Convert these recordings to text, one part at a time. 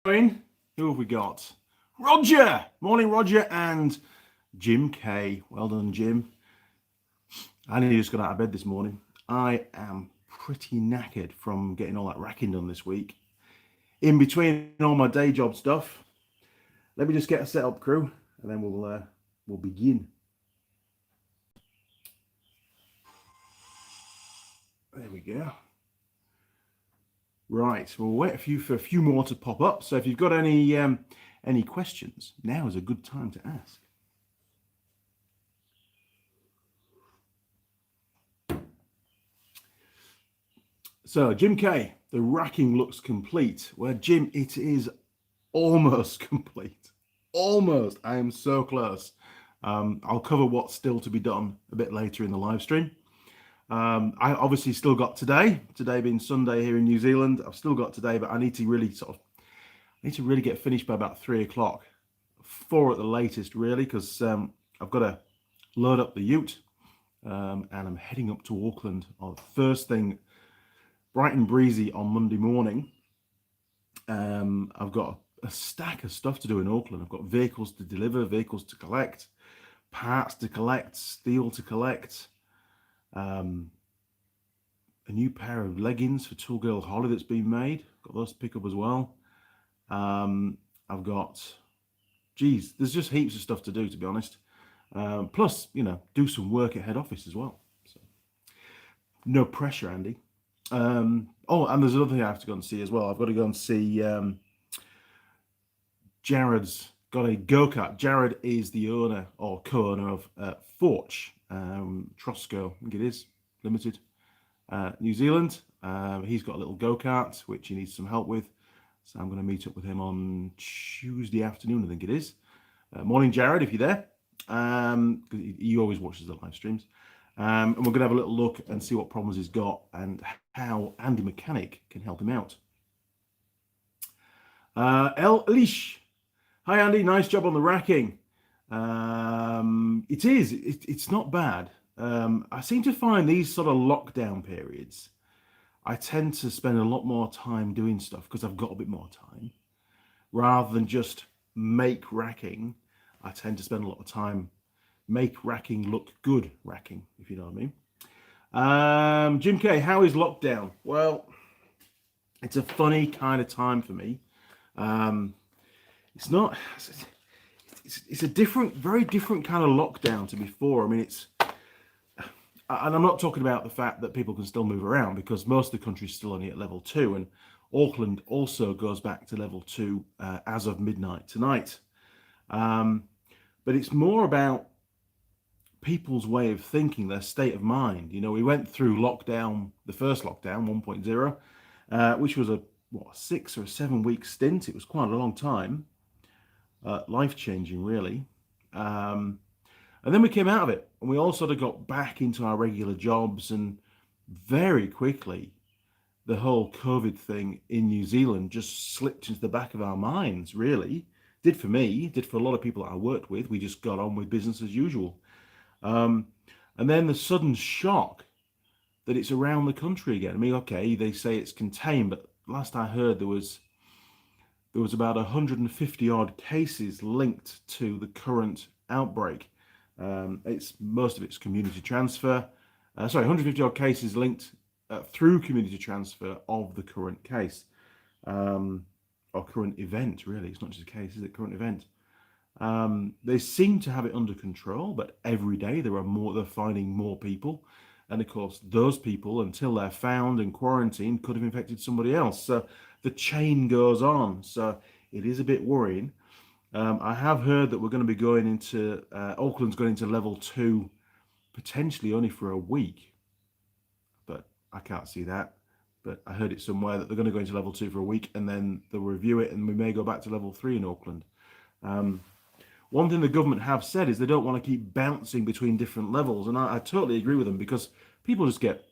Who have we got? Roger! Morning, Roger, and Jim K. Well done, Jim. I nearly just got out of bed this morning. I am pretty knackered from getting all that racking done this week. In between all my day job stuff, let me just get a setup, crew, and then we'll begin. There we go. Right, we'll wait for a few more to pop up. So if you've got any questions, now is a good time to ask. So Jim K, the racking looks complete. Well, Jim, it is almost complete. Almost. I am so close. I'll cover what's still to be done a bit later in the live stream. I obviously still got today being Sunday here in New Zealand. I've still got today, but I need to really get finished by about 3 o'clock, 4 at the latest, really, because I've got to load up the ute, and I'm heading up to Auckland on first thing, bright and breezy on Monday morning. I've got a stack of stuff to do in Auckland. I've got vehicles to deliver, vehicles to collect, parts to collect, steel to collect. A new pair of leggings for Tool Girl Lilli that's been made. Got those to pick up as well. I've got, there's just heaps of stuff to do, to be honest. Plus, do some work at head office as well. So, no pressure, Andy. And there's another thing I have to go and see as well. I've got to go and see Jared's got a go-kart. Jared is the owner or co-owner of Forge, Trosco, I think it is, Limited, New Zealand. He's got a little go-kart, which he needs some help with. So I'm going to meet up with him on Tuesday afternoon, I think it is. Morning, Jared, if you're there. He always watches the live streams. And we're going to have a little look and see what problems he's got and how Andy Mechanic can help him out. El Elish. Hi, Andy. Nice job on the racking. It's not bad. I seem to find these sort of lockdown periods, I tend to spend a lot more time doing stuff because I've got a bit more time. Rather than just make racking, I tend to spend a lot of time make racking look good racking, if you know what I mean. Jim K, how is lockdown? Well, it's a funny kind of time for me. It's a very different kind of lockdown to before. I mean, and I'm not talking about the fact that people can still move around, because most of the country is still only at level 2, and Auckland also goes back to level 2 as of midnight tonight. But it's more about people's way of thinking, their state of mind. We went through lockdown, the first lockdown, 1.0, which was a 6 or 7 week stint. It was quite a long time. Life-changing, really. And then we came out of it, and we all sort of got back into our regular jobs, and very quickly the whole COVID thing in New Zealand just slipped into the back of our minds, really. Did for me, did for a lot of people that I worked with. We just got on with business as usual. And then the sudden shock that it's around the country again. I mean, okay, they say it's contained, but last I heard there was about 150 odd cases linked to the current outbreak. Most of it's community transfer. 150 odd cases linked through community transfer of the current case, or current event, really. It's not just a case, is it? Current event. They seem to have it under control, but every day they're finding more people. And of course, those people, until they're found and quarantined, could have infected somebody else. So the chain goes on. So it is a bit worrying. I have heard that we're going to be going into, Auckland's going into level 2, potentially only for a week. But I can't see that. But I heard it somewhere that they're going to go into level 2 for a week, and then they'll review it, and we may go back to level 3 in Auckland. One thing the government have said is they don't want to keep bouncing between different levels. And I totally agree with them, because people just get,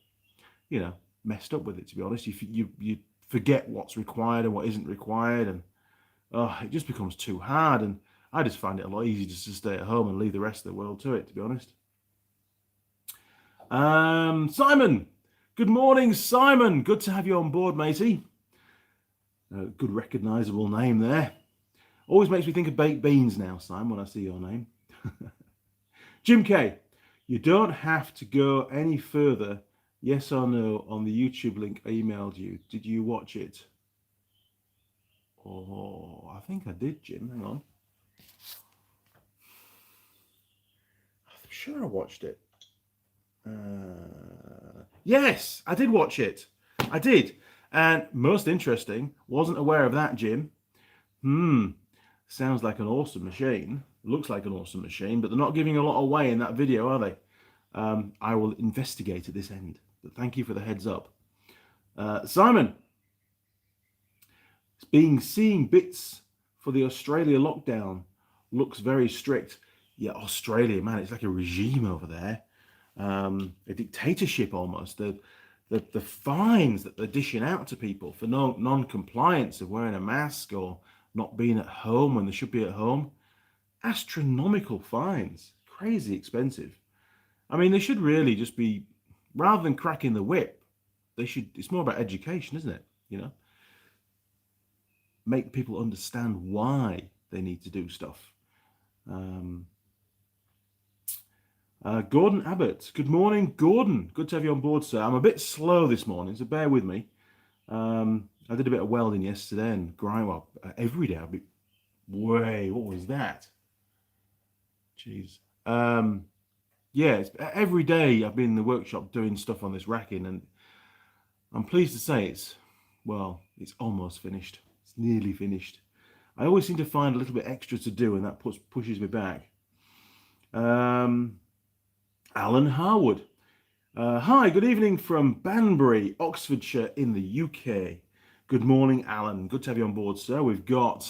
messed up with it, to be honest. You forget what's required and what isn't required, and it just becomes too hard. And I just find it a lot easier just to stay at home and leave the rest of the world to it, to be honest. Simon, good morning, Simon. Good to have you on board, matey. Good recognisable name there. Always makes me think of baked beans now, Simon, when I see your name. Jim K, you don't have to go any further, yes or no, on the YouTube link I emailed you. Did you watch it? Oh, I think I did, Jim. Hang on. I'm sure I watched it. Yes, I did watch it. I did. And most interesting, wasn't aware of that, Jim. Sounds like an awesome machine. Looks like an awesome machine, but they're not giving a lot away in that video, are they? I will investigate at this end. But thank you for the heads up. Simon, seeing bits for the Australia lockdown. Looks very strict. Yeah, Australia, man, it's like a regime over there. A dictatorship almost. The fines that they're dishing out to people for non-compliance of wearing a mask or not being at home when they should be at home. Astronomical fines. Crazy expensive. I mean, they should really just be, rather than cracking the whip, it's more about education, isn't it? You know? Make people understand why they need to do stuff. Gordon Abbott. Good morning, Gordon. Good to have you on board, sir. I'm a bit slow this morning, so bear with me. I did a bit of welding yesterday and grind up every day. What was that? Jeez. Yeah, every day I've been in the workshop doing stuff on this racking, and I'm pleased to say it's almost finished. It's nearly finished. I always seem to find a little bit extra to do, and that pushes me back. Alan Harwood. Hi, good evening from Banbury, Oxfordshire in the UK. Good morning, Alan. Good to have you on board, sir. We've got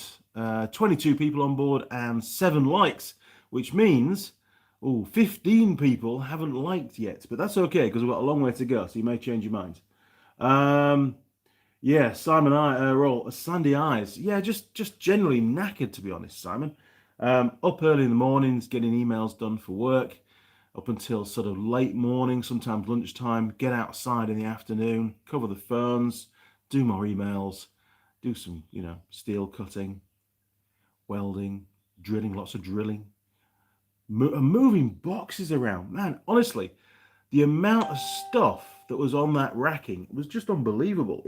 22 people on board and 7 likes, which means 15 people haven't liked yet, but that's okay because we've got a long way to go, so you may change your mind. Yeah, Simon Sandy eyes. Yeah, just generally knackered, to be honest, Simon. Up early in the mornings, getting emails done for work, up until sort of late morning, sometimes lunchtime, get outside in the afternoon, cover the phones, do more emails, do some, steel cutting, welding, drilling, lots of drilling, moving boxes around. Man, honestly, the amount of stuff that was on that racking was just unbelievable.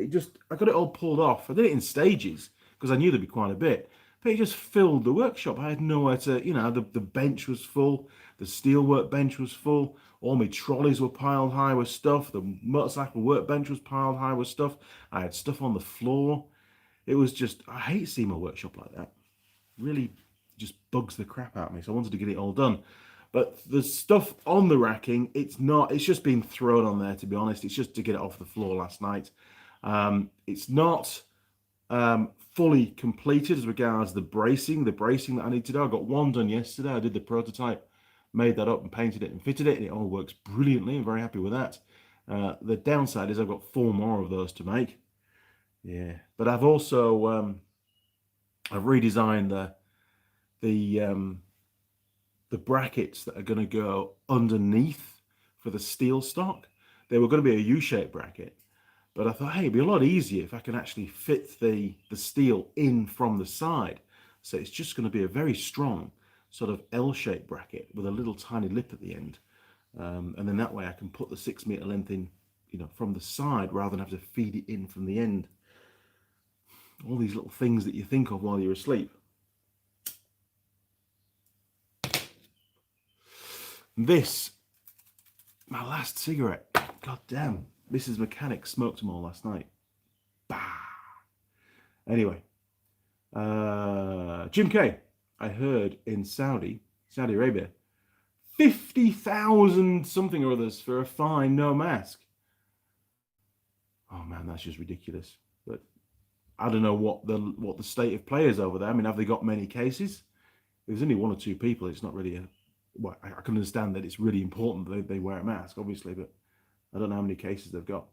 I got it all pulled off. I did it in stages because I knew there'd be quite a bit, but it just filled the workshop. I had nowhere to, the bench was full, the steelwork bench was full, all my trolleys were piled high with stuff, the motorcycle workbench was piled high with stuff, I had stuff on the floor. It was just, I hate seeing my workshop like that. Really just bugs the crap out of me, so I wanted to get it all done. But the stuff on the racking, it's just been thrown on there, to be honest. It's just to get it off the floor last night. It's not fully completed as regards the bracing that I need to do. I got one done yesterday. I did the prototype, made that up and painted it and fitted it, and it all works brilliantly. I'm very happy with that. The downside is I've got 4 more of those to make. Yeah, but I've also I've redesigned the brackets that are going to go underneath for the steel stock. They were going to be a U-shaped bracket, but I thought, hey, it'd be a lot easier if I can actually fit the steel in from the side. So it's just going to be a very strong sort of L-shaped bracket with a little tiny lip at the end. And then that way I can put the 6 meter length in, from the side rather than have to feed it in from the end. All these little things that you think of while you're asleep. This, my last cigarette. God damn. Mrs. Mechanic smoked them all last night. Bah. Anyway. Jim K. I heard in Saudi Arabia, 50,000 something or others for a fine, no mask. Oh man, that's just ridiculous. But I don't know what the state of play is over there. I mean, have they got many cases? If there's only 1 or 2 people, it's not really I can understand that it's really important that they wear a mask, obviously, but I don't know how many cases they've got.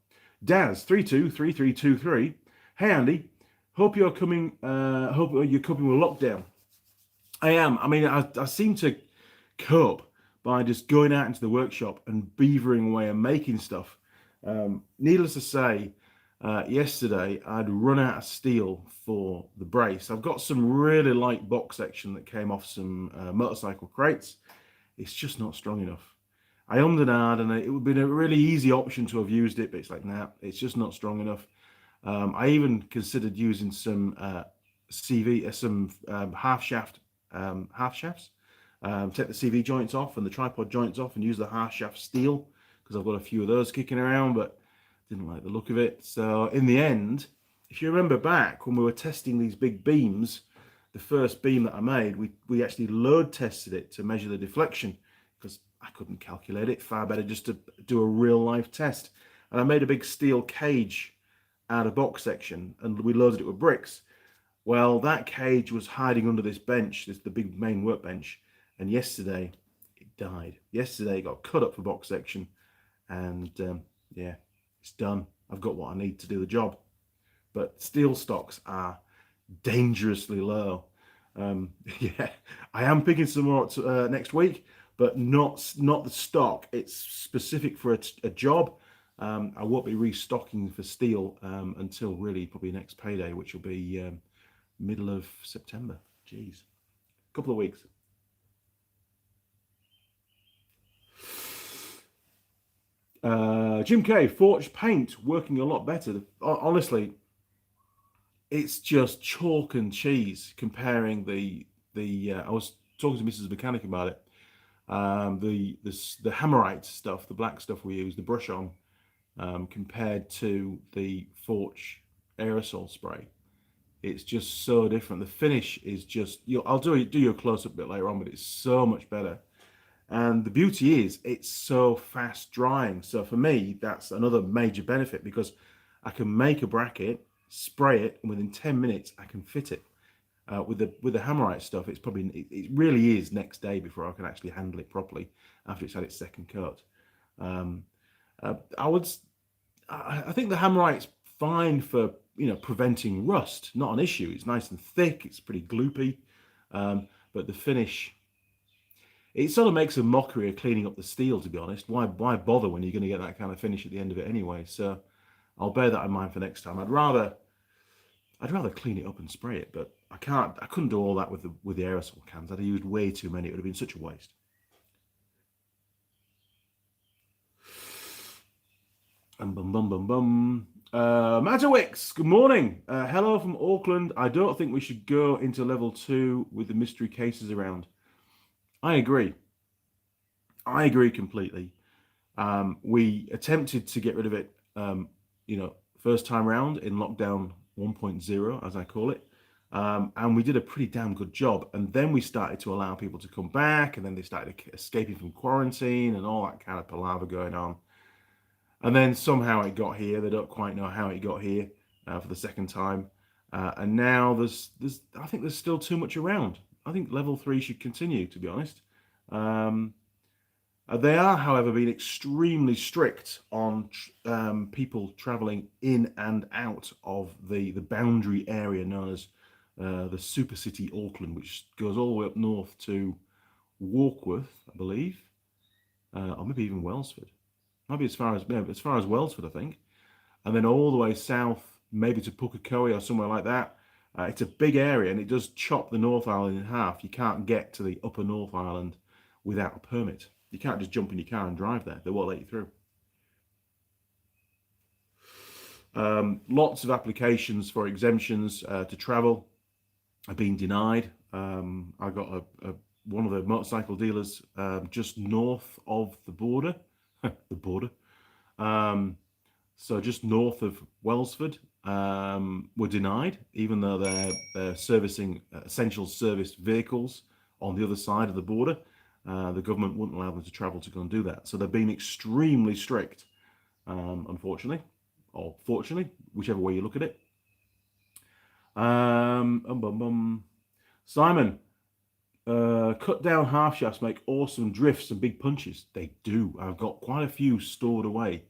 Daz323323. Hey Andy, hope you're coming. Hope you're coping with lockdown. I am. I mean, I seem to cope by just going out into the workshop and beavering away and making stuff. Needless to say, yesterday I'd run out of steel for the brace. I've got some really light box section that came off some motorcycle crates. It's just not strong enough. I ummed and ahed, and it would have been a really easy option to have used it, but it's like, nah, it's just not strong enough. I even considered using some half shafts. Take the CV joints off and the tripod joints off and use the half shaft steel, because I've got a few of those kicking around, but didn't like the look of it. So in the end, if you remember back when we were testing these big beams, the first beam that I made, we actually load tested it to measure the deflection, because I couldn't calculate it. Far better just to do a real life test. And I made a big steel cage out of box section, and we loaded it with bricks. Well, that cage was hiding under this bench, the big main workbench, and yesterday it died. Yesterday it got cut up for box section, and yeah, it's done. I've got what I need to do the job. But steel stocks are dangerously low. Yeah, I am picking some more next week, but not the stock. It's specific for a job. I won't be restocking for steel until really probably next payday, which will be middle of September. Jeez, a couple of weeks. Jim K, forged paint working a lot better. Honestly, it's just chalk and cheese comparing the I was talking to Mrs. Mechanic about it. The Hammerite stuff, the black stuff we use, the brush on, compared to the Forge aerosol spray. It's just so different. The finish is just, I'll do you a close-up bit later on, but it's so much better. And the beauty is it's so fast drying. So for me, that's another major benefit, because I can make a bracket, spray it, and within 10 minutes I can fit it. With the Hammerite stuff, it really is next day before I can actually handle it properly after it's had its second coat. I think the Hammerite's fine for preventing rust, not an issue. It's nice and thick, it's pretty gloopy, but the finish, it sort of makes a mockery of cleaning up the steel, to be honest. Why bother when you're going to get that kind of finish at the end of it anyway? So I'll bear that in mind for next time. I'd rather clean it up and spray it, but I couldn't do all that with the aerosol cans. I'd have used way too many. It would have been such a waste. Matterwicks, good morning. Hello from Auckland. I don't think we should go into level 2 with the mystery cases around. I agree completely. We attempted to get rid of it, first time round in lockdown 1.0, as I call it. And we did a pretty damn good job. And then we started to allow people to come back, and then they started escaping from quarantine and all that kind of palaver going on. And then somehow it got here. They don't quite know how it got here for the second time. And now I think there's still too much around. I think level 3 should continue, to be honest. They are, however, being extremely strict on people travelling in and out of the boundary area known as the Super City Auckland, which goes all the way up north to Warkworth, I believe, or maybe even Wellsford. Maybe as far as Wellsford, I think, and then all the way south, maybe to Pukekohe or somewhere like that. It's a big area, and it does chop the North Island in half. You can't get to the upper North Island without a permit. You can't just jump in your car and drive there. They won't let you through. Lots of applications for exemptions to travel are being denied. I got one of the motorcycle dealers just north of the border. So just north of Wellsford were denied, even though they're servicing essential service vehicles on the other side of the border. The government wouldn't allow them to travel to go and do that. So they're being extremely strict, unfortunately, or fortunately, whichever way you look at it. Simon, cut down half shafts make awesome drifts and big punches. They do. I've got quite a few stored away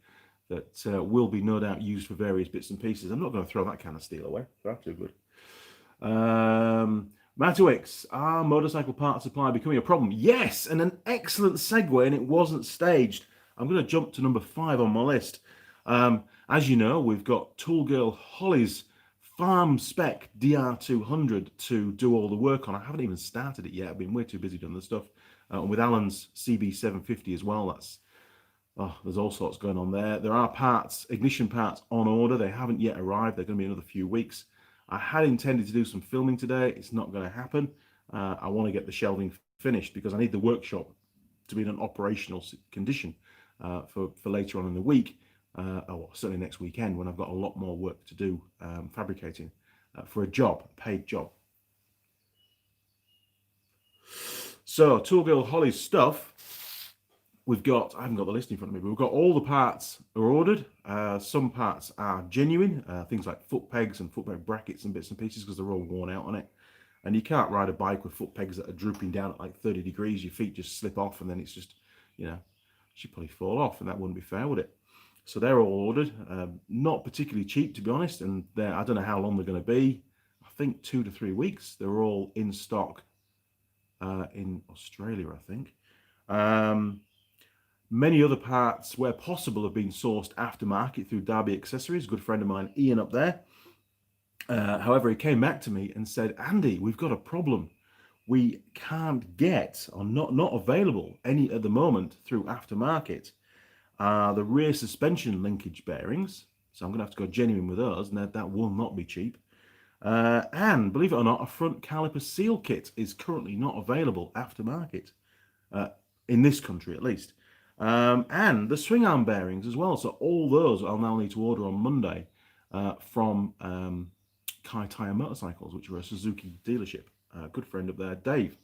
that will be no doubt used for various bits and pieces. I'm not going to throw that kind of steel away. They're too good. Matterwicks, are motorcycle part supply becoming a problem? Yes, and an excellent segue, and it wasn't staged. I'm going to jump to number 5 on my list. I As you know, we've got Tool Girl Holly's farm spec DR200 to do all the work on. I haven't even started it yet. I've been way too busy doing the stuff. And with Alan's CB750 as well, there's all sorts going on there. There are parts, ignition parts on order. They haven't yet arrived. They're going to be another few weeks. I had intended to do some filming today. It's not going to happen. I want to get the shelving finished because I need the workshop to be in an operational condition for later on in the week, or certainly next weekend when I've got a lot more work to do fabricating for a paid job. So Tool Girl Holly's stuff, I haven't got the list in front of me, but we've got all the parts are ordered. Some parts are genuine, things like foot pegs and foot peg brackets and bits and pieces because they're all worn out on it. And you can't ride a bike with foot pegs that are drooping down at like 30 degrees. Your feet just slip off and then it's just, should probably fall off, and that wouldn't be fair, would it? So they're all ordered. Not particularly cheap, to be honest, and I don't know how long they're going to be. I think 2 to 3 weeks. They're all in stock in Australia, I think. Many other parts, where possible, have been sourced aftermarket through Derby Accessories. A good friend of mine, Ian, up there. However, he came back to me and said, Andy, we've got a problem. We can't get, or not available any at the moment through aftermarket, the rear suspension linkage bearings. So I'm going to have to go genuine with those, and that will not be cheap. And believe it or not, a front caliper seal kit is currently not available aftermarket, in this country at least. And the swing arm bearings as well. So all those I'll now need to order on Monday from Kai Tire Motorcycles, which are a Suzuki dealership. A good friend up there, Dave.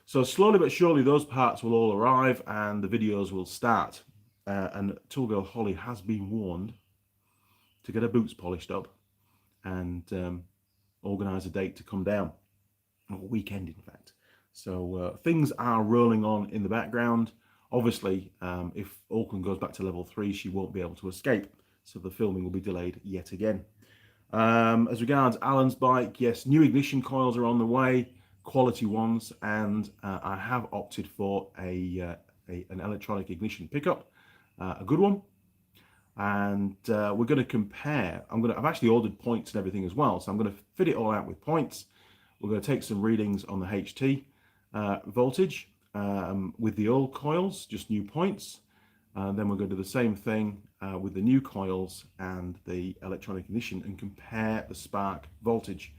So slowly but surely those parts will all arrive and the videos will start. And Tool Girl Holly has been warned to get her boots polished up and organise a date to come down. Or a weekend, in fact. So things are rolling on in the background. Obviously, if Auckland goes back to level 3, she won't be able to escape. So the filming will be delayed yet again. As regards Alan's bike, yes, new ignition coils are on the way, quality ones, and I have opted for an electronic ignition pickup, a good one. And we're going to compare. I've actually ordered points and everything as well, so I'm going to fit it all out with points. We're going to take some readings on the HT voltage with the old coils, just new points. Then we're going to do the same thing with the new coils and the electronic ignition and compare the spark voltage.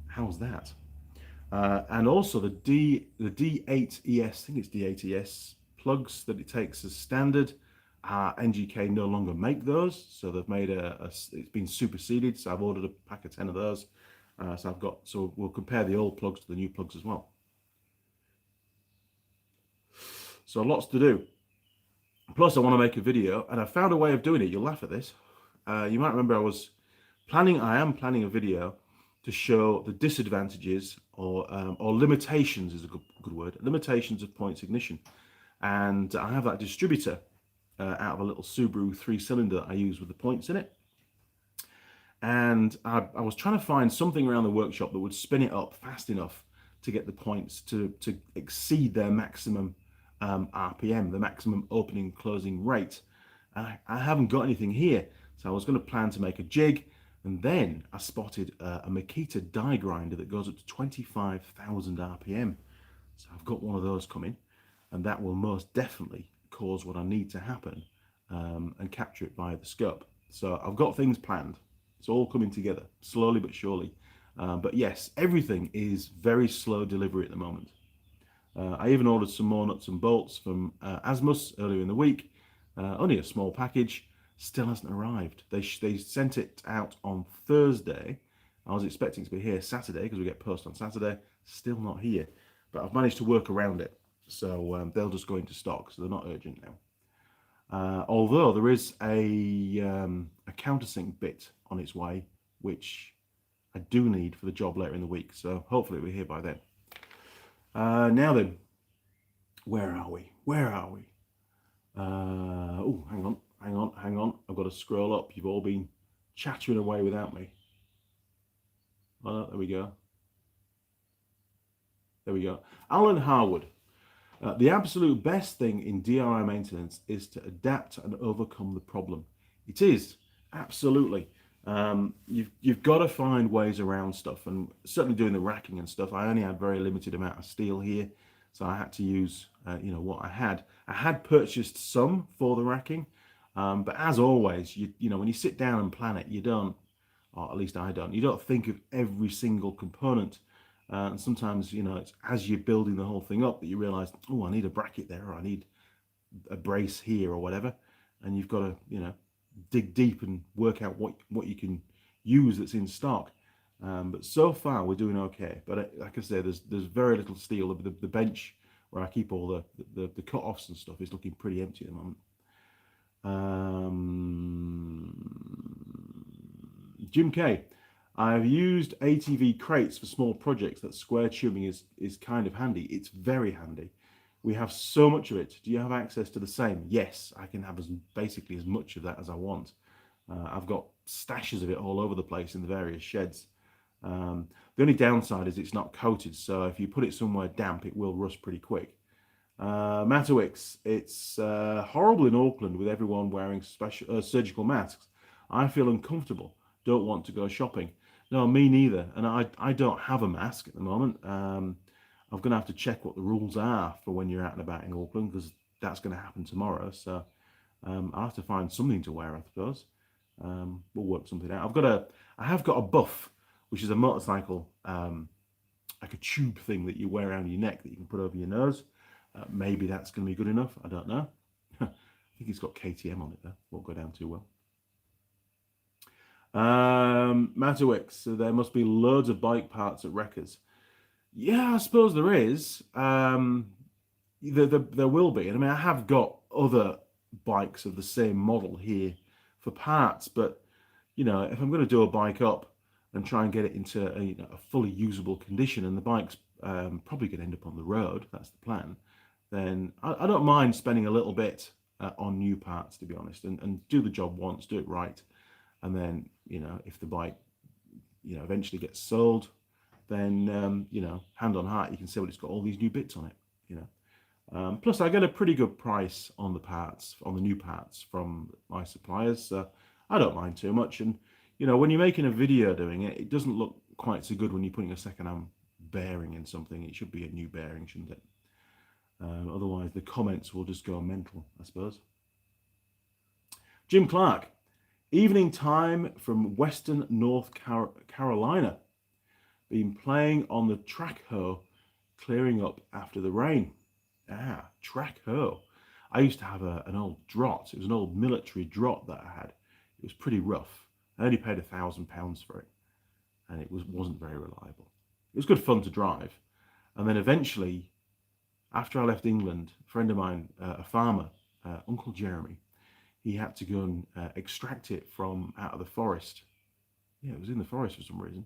How's that? And also the D8ES, I think it's D8ES plugs that it takes as standard. NGK no longer make those, so they've made it's been superseded. So I've ordered a pack of 10 of those. So we'll compare the old plugs to the new plugs as well. So lots to do. Plus, I want to make a video, and I found a way of doing it. You'll laugh at this. You might remember I am planning a video to show the disadvantages or limitations is a good word, limitations of points ignition. And I have that distributor out of a little Subaru 3-cylinder that I use with the points in it. And I was trying to find something around the workshop that would spin it up fast enough to get the points to exceed their maximum RPM, the maximum opening and closing rate. And I haven't got anything here, so I was going to plan to make a jig, and then I spotted a Makita die grinder that goes up to 25,000 RPM. So I've got one of those coming, and that will most definitely cause what I need to happen and capture it via the scope. So I've got things planned. It's all coming together, slowly but surely. But yes, everything is very slow delivery at the moment. I even ordered some more nuts and bolts from Asmus earlier in the week. Only a small package, still hasn't arrived. They sent it out on Thursday. I was expecting to be here Saturday because we get post on Saturday. Still not here, but I've managed to work around it. So they'll just go into stock, so they're not urgent now. Although there is a countersink bit on its way, which I do need for the job later in the week. So hopefully we're here by then. Now then, where are we? Oh, hang on. I've got to scroll up. You've all been chattering away without me. Oh, there we go. Alan Harwood. The absolute best thing in DIY maintenance is to adapt and overcome the problem. It is, absolutely. You've got to find ways around stuff, and certainly doing the racking and stuff. I only had very limited amount of steel here, so I had to use what I had. I had purchased some for the racking, but as always, when you sit down and plan it, you don't, or at least I don't. You don't think of every single component. And sometimes, it's as you're building the whole thing up that you realize, oh, I need a bracket there, or I need a brace here, or whatever. And you've got to, dig deep and work out what you can use that's in stock. But so far, we're doing okay. But like I say, there's very little steel. The bench where I keep all the cut-offs and stuff is looking pretty empty at the moment. Jim K. I've used ATV crates for small projects. That square tubing is kind of handy. It's very handy. We have so much of it. Do you have access to the same? Yes, I can have basically as much of that as I want. I've got stashes of it all over the place in the various sheds. The only downside is it's not coated, so if you put it somewhere damp, it will rust pretty quick. Matawix, it's horrible in Auckland with everyone wearing surgical masks. I feel uncomfortable. Don't want to go shopping. No, me neither. And I don't have a mask at the moment. I'm going to have to check what the rules are for when you're out and about in Auckland, because that's going to happen tomorrow. So I'll have to find something to wear, I suppose. We'll work something out. I have got a buff, which is a motorcycle, like a tube thing that you wear around your neck that you can put over your nose. Maybe that's going to be good enough. I don't know. I think it's got KTM on it though. Won't go down too well. Matawix, so there must be loads of bike parts at Wreckers. Yeah, I suppose there is. There will be. And I mean, I have got other bikes of the same model here for parts, but if I'm going to do a bike up and try and get it into a fully usable condition, and the bike's probably going to end up on the road, that's the plan, then I don't mind spending a little bit on new parts, to be honest, and do the job once, do it right. And then, if the bike, eventually gets sold, then, hand on heart, you can say, well, it's got all these new bits on it, plus I get a pretty good price on the new parts from my suppliers. So I don't mind too much. And, when you're making a video doing it, it doesn't look quite so good when you're putting a second-hand bearing in something. It should be a new bearing, shouldn't it? Otherwise, the comments will just go mental, I suppose. Jim Clark. Evening time from Western North Carolina. Been playing on the track hoe, clearing up after the rain. Track hoe. I used to have an old draught. It was an old military draught that I had. It was pretty rough. I only paid £1,000 for it, and it wasn't very reliable. It was good fun to drive. And then eventually, after I left England, a friend of mine, a farmer, Uncle Jeremy, he had to go and extract it from out of the forest. Yeah, it was in the forest for some reason.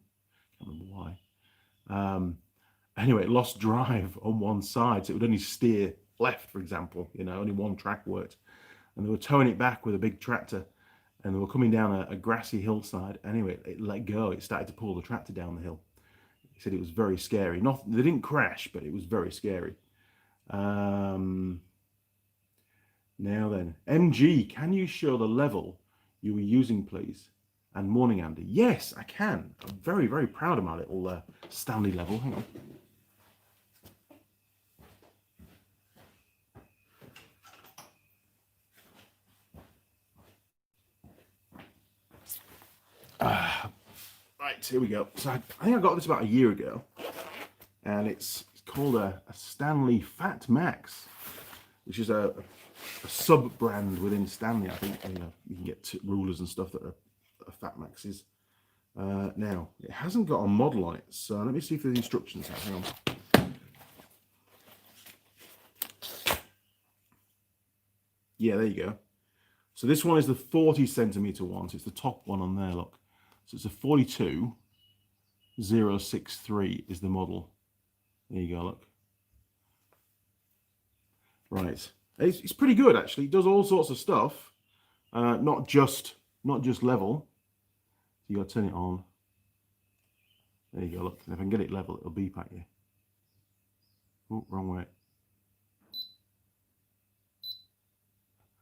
Can't remember why. Anyway, it lost drive on one side, so it would only steer left, for example. Only one track worked. And they were towing it back with a big tractor, and they were coming down a grassy hillside. Anyway, it let go. It started to pull the tractor down the hill. He said it was very scary. They didn't crash, but it was very scary. Now then, MG, can you show the level you were using, please? And morning, Andy. Yes, I can. I'm very, very proud of my little Stanley level. Hang on. Right, here we go. So I think I got this about a year ago, and it's called a Stanley Fat Max, which is a sub-brand within Stanley. I think you can get rulers and stuff that are Fat Maxes. Now, it hasn't got a model on it, so let me see if there's instructions. Hang on. Yeah, there you go. So this one is the 40 centimeter one, so it's the top one on there, look. So it's a 42063 is the model. There you go, look. Right. It's pretty good, actually. It does all sorts of stuff, not just level. So you got to turn it on. There you go. Look, and if I can get it level, it'll beep at you. Oh, wrong way.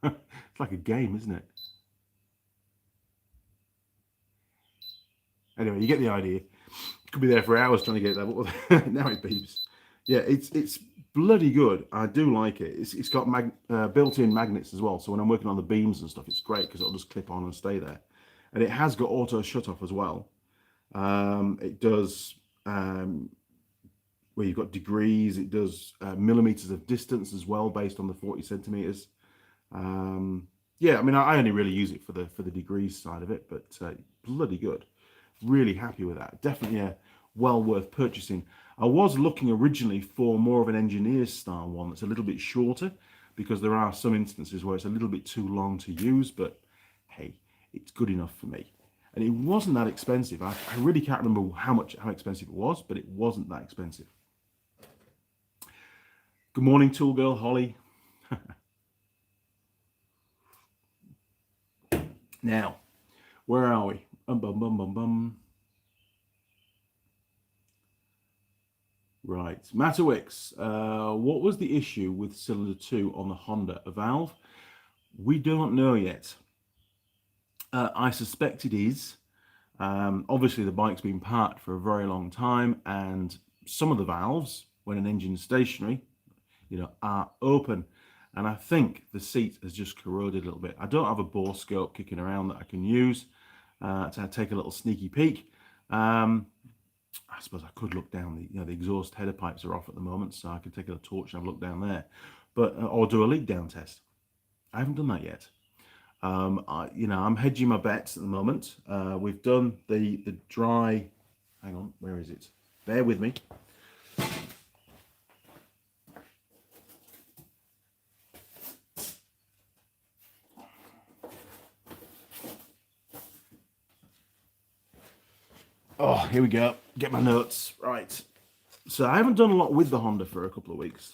It's like a game, isn't it? Anyway, you get the idea. Could be there for hours trying to get that, but now it beeps. Yeah, it's bloody good. I do like it. It's got built-in magnets as well, so when I'm working on the beams and stuff, it's great because it'll just clip on and stay there. And it has got auto shut off as well. It does where you've got degrees. It does millimeters of distance as well, based on the 40 centimeters. Yeah, I mean, I only really use it for the degrees side of it, but bloody good. Really happy with that. Definitely well worth purchasing. I was looking originally for more of an engineer's style one that's a little bit shorter, because there are some instances where it's a little bit too long to use, but hey, it's good enough for me. And it wasn't that expensive. I really can't remember how expensive it was, but it wasn't that expensive. Good morning, Tool Girl Holly. Now, where are we? Right, Matterwix, what was the issue with cylinder 2 on the Honda? A valve? We don't know yet. I suspect it is. Obviously, the bike's been parked for a very long time, and some of the valves, when an engine's stationary, are open. And I think the seat has just corroded a little bit. I don't have a bore scope kicking around that I can use to take a little sneaky peek. I suppose I could look down. The exhaust header pipes are off at the moment, so I could take a torch and have a look down there, but or do a leak down test. I haven't done that yet. I'm hedging my bets at the moment. We've done the dry. Hang on, where is it? Bear with me. Oh, here we go. Get my notes. Right. So I haven't done a lot with the Honda for a couple of weeks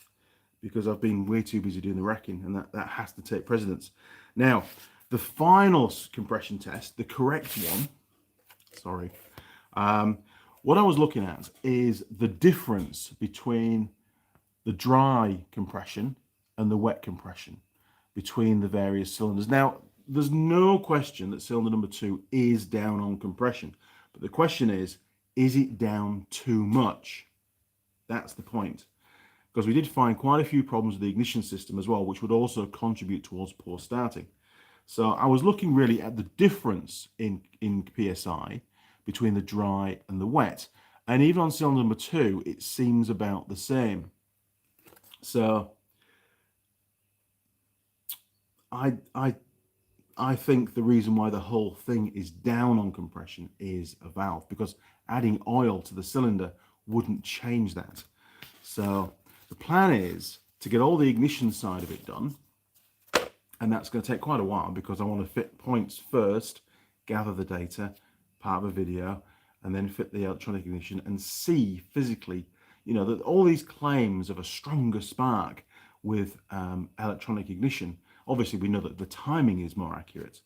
because I've been way too busy doing the wrecking, and that has to take precedence. Now, the final compression test, the correct one, sorry, what I was looking at is the difference between the dry compression and the wet compression between the various cylinders. Now, there's no question that cylinder number 2 is down on compression. But the question is it down too much? That's the point. Because we did find quite a few problems with the ignition system as well, which would also contribute towards poor starting. So I was looking really at the difference in PSI between the dry and the wet. And even on cylinder number 2, it seems about the same. So I think the reason why the whole thing is down on compression is a valve, because adding oil to the cylinder wouldn't change that. So the plan is to get all the ignition side of it done, and that's going to take quite a while because I want to fit points first, gather the data, part of a video, and then fit the electronic ignition and see physically, that all these claims of a stronger spark with electronic ignition. Obviously, we know that the timing is more accurate,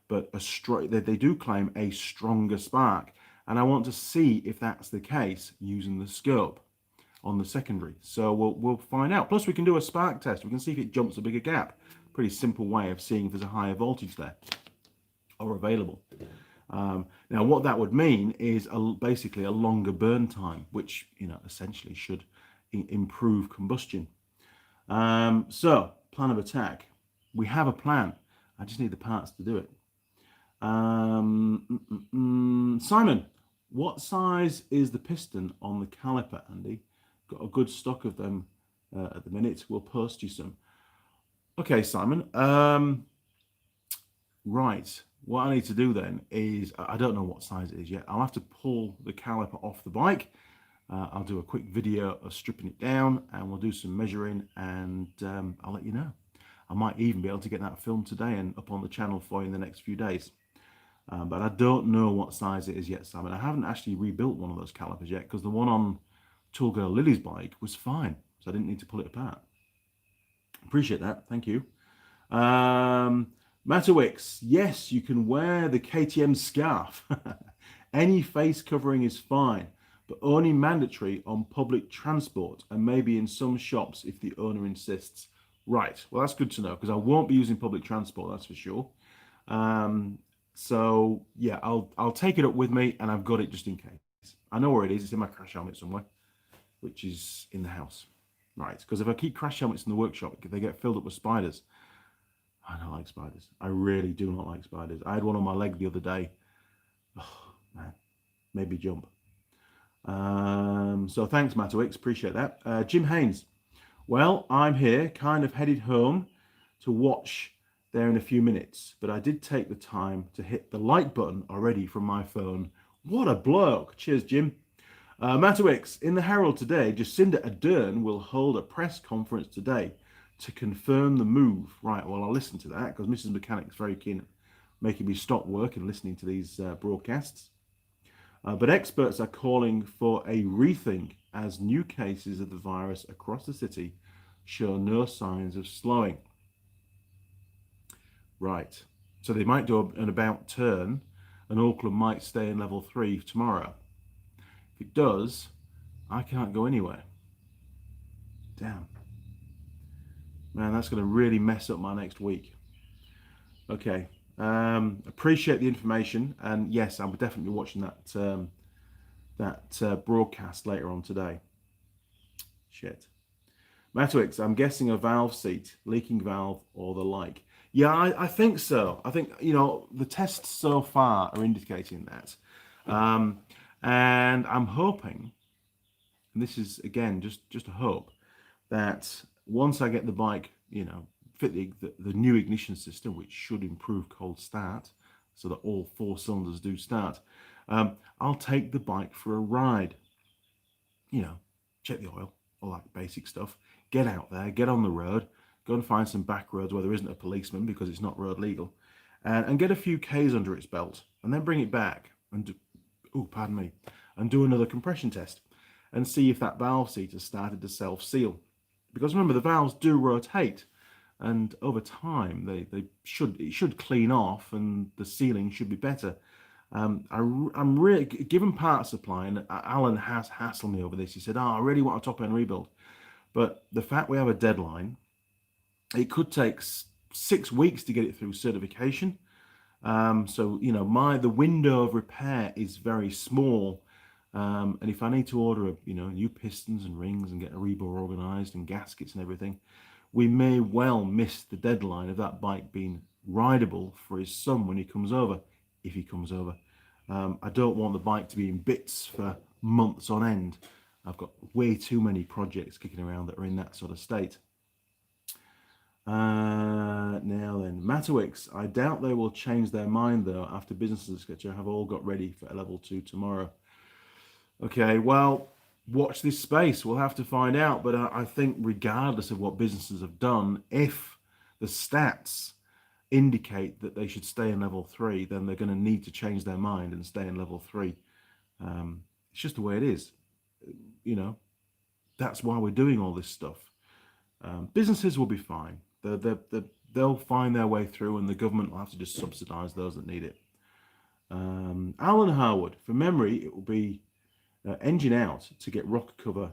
but they do claim a stronger spark. And I want to see if that's the case using the scope on the secondary. So we'll find out. Plus, we can do a spark test. We can see if it jumps a bigger gap. Pretty simple way of seeing if there's a higher voltage there or available. Now, what that would mean is basically a longer burn time, which essentially should improve combustion. So, plan of attack. We have a plan. I just need the parts to do it. Simon, what size is the piston on the caliper, Andy? Got a good stock of them at the minute. We'll post you some. Okay, Simon. Right. What I need to do then is, I don't know what size it is yet. I'll have to pull the caliper off the bike. I'll do a quick video of stripping it down, and we'll do some measuring, and I'll let you know. I might even be able to get that filmed today and up on the channel for you in the next few days. But I don't know what size it is yet, Simon. I haven't actually rebuilt one of those calipers yet, because the one on Tool Girl Lilli's bike was fine, so I didn't need to pull it apart. Appreciate that. Thank you. Matterwix, yes, you can wear the KTM scarf. Any face covering is fine, but only mandatory on public transport and maybe in some shops if the owner insists. Right. Well, that's good to know because I won't be using public transport. That's for sure. Um, so yeah, I'll take it up with me, and I've got it just in case. I know where it is. It's in my crash helmet somewhere, which is in the house. Right. Because if I keep crash helmets in the workshop, they get filled up with spiders. I don't like spiders. I really do not like spiders. I had one on my leg the other day. Oh man, made me jump. So thanks, Matowix. Appreciate that. Jim Haynes. Well, I'm here, kind of headed home to watch there in a few minutes, but I did take the time to hit the like button already from my phone. What a bloke. Cheers, Jim. Matowix, in the Herald today, Jacinda Ardern will hold a press conference today to confirm the move. Right, well, I'll listen to that because Mrs. Mechanic's very keen at making me stop work and listening to these broadcasts. But experts are calling for a rethink as new cases of the virus across the city show no signs of slowing. Right. So they might do an about turn and Auckland might stay in level 3 tomorrow. If it does, I can't go anywhere. Damn. Man, that's going to really mess up my next week. Okay. Appreciate the information. And yes, I'm definitely watching that broadcast later on today. Shit. Matowix, I'm guessing a valve seat, leaking valve, or the like. Yeah, I think so. I think, the tests so far are indicating that. And I'm hoping, and this is, again, just a hope, that once I get the bike, fit the new ignition system, which should improve cold start, so that all 4 cylinders do start, I'll take the bike for a ride. Check the oil, all that basic stuff. Get out there, get on the road, go and find some back roads where there isn't a policeman because it's not road legal, and get a few Ks under its belt, and then bring it back and do another compression test and see if that valve seat has started to self-seal. Because remember, the valves do rotate, and over time it should clean off, and the sealing should be better. I'm really, given part supply, and Alan has hassled me over this. He said, I really want a top end rebuild. But the fact we have a deadline, it could take 6 weeks to get it through certification. So, the window of repair is very small. And if I need to order, new pistons and rings and get a rebore organized and gaskets and everything, we may well miss the deadline of that bike being rideable for his son when he comes over, if he comes over. I don't want the bike to be in bits for months on end. I've got way too many projects kicking around that are in that sort of state. Now then, Matowix, I doubt they will change their mind though after businesses, etc., have all got ready for a level 2 tomorrow. Okay, well, watch this space. We'll have to find out. But I think regardless of what businesses have done, if the stats indicate that they should stay in level 3, then they're going to need to change their mind and stay in level 3. It's just the way it is. That's why we're doing all this stuff. Businesses will be fine. They'll find their way through, and the government will have to just subsidise those that need it. Alan Harwood, from memory, it will be engine out to get rocker cover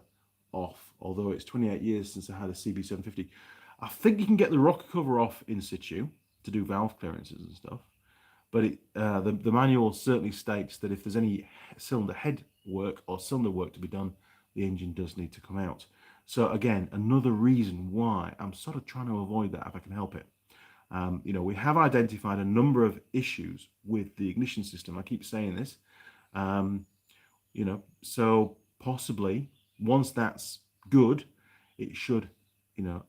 off, although it's 28 years since I had a CB750. I think you can get the rocker cover off in situ to do valve clearances and stuff, but the manual certainly states that if there's any cylinder head work or cylinder work to be done, the engine does need to come out. So again, another reason why I'm sort of trying to avoid that if I can help it. We have identified a number of issues with the ignition system. I keep saying this. So possibly once that's good, it should,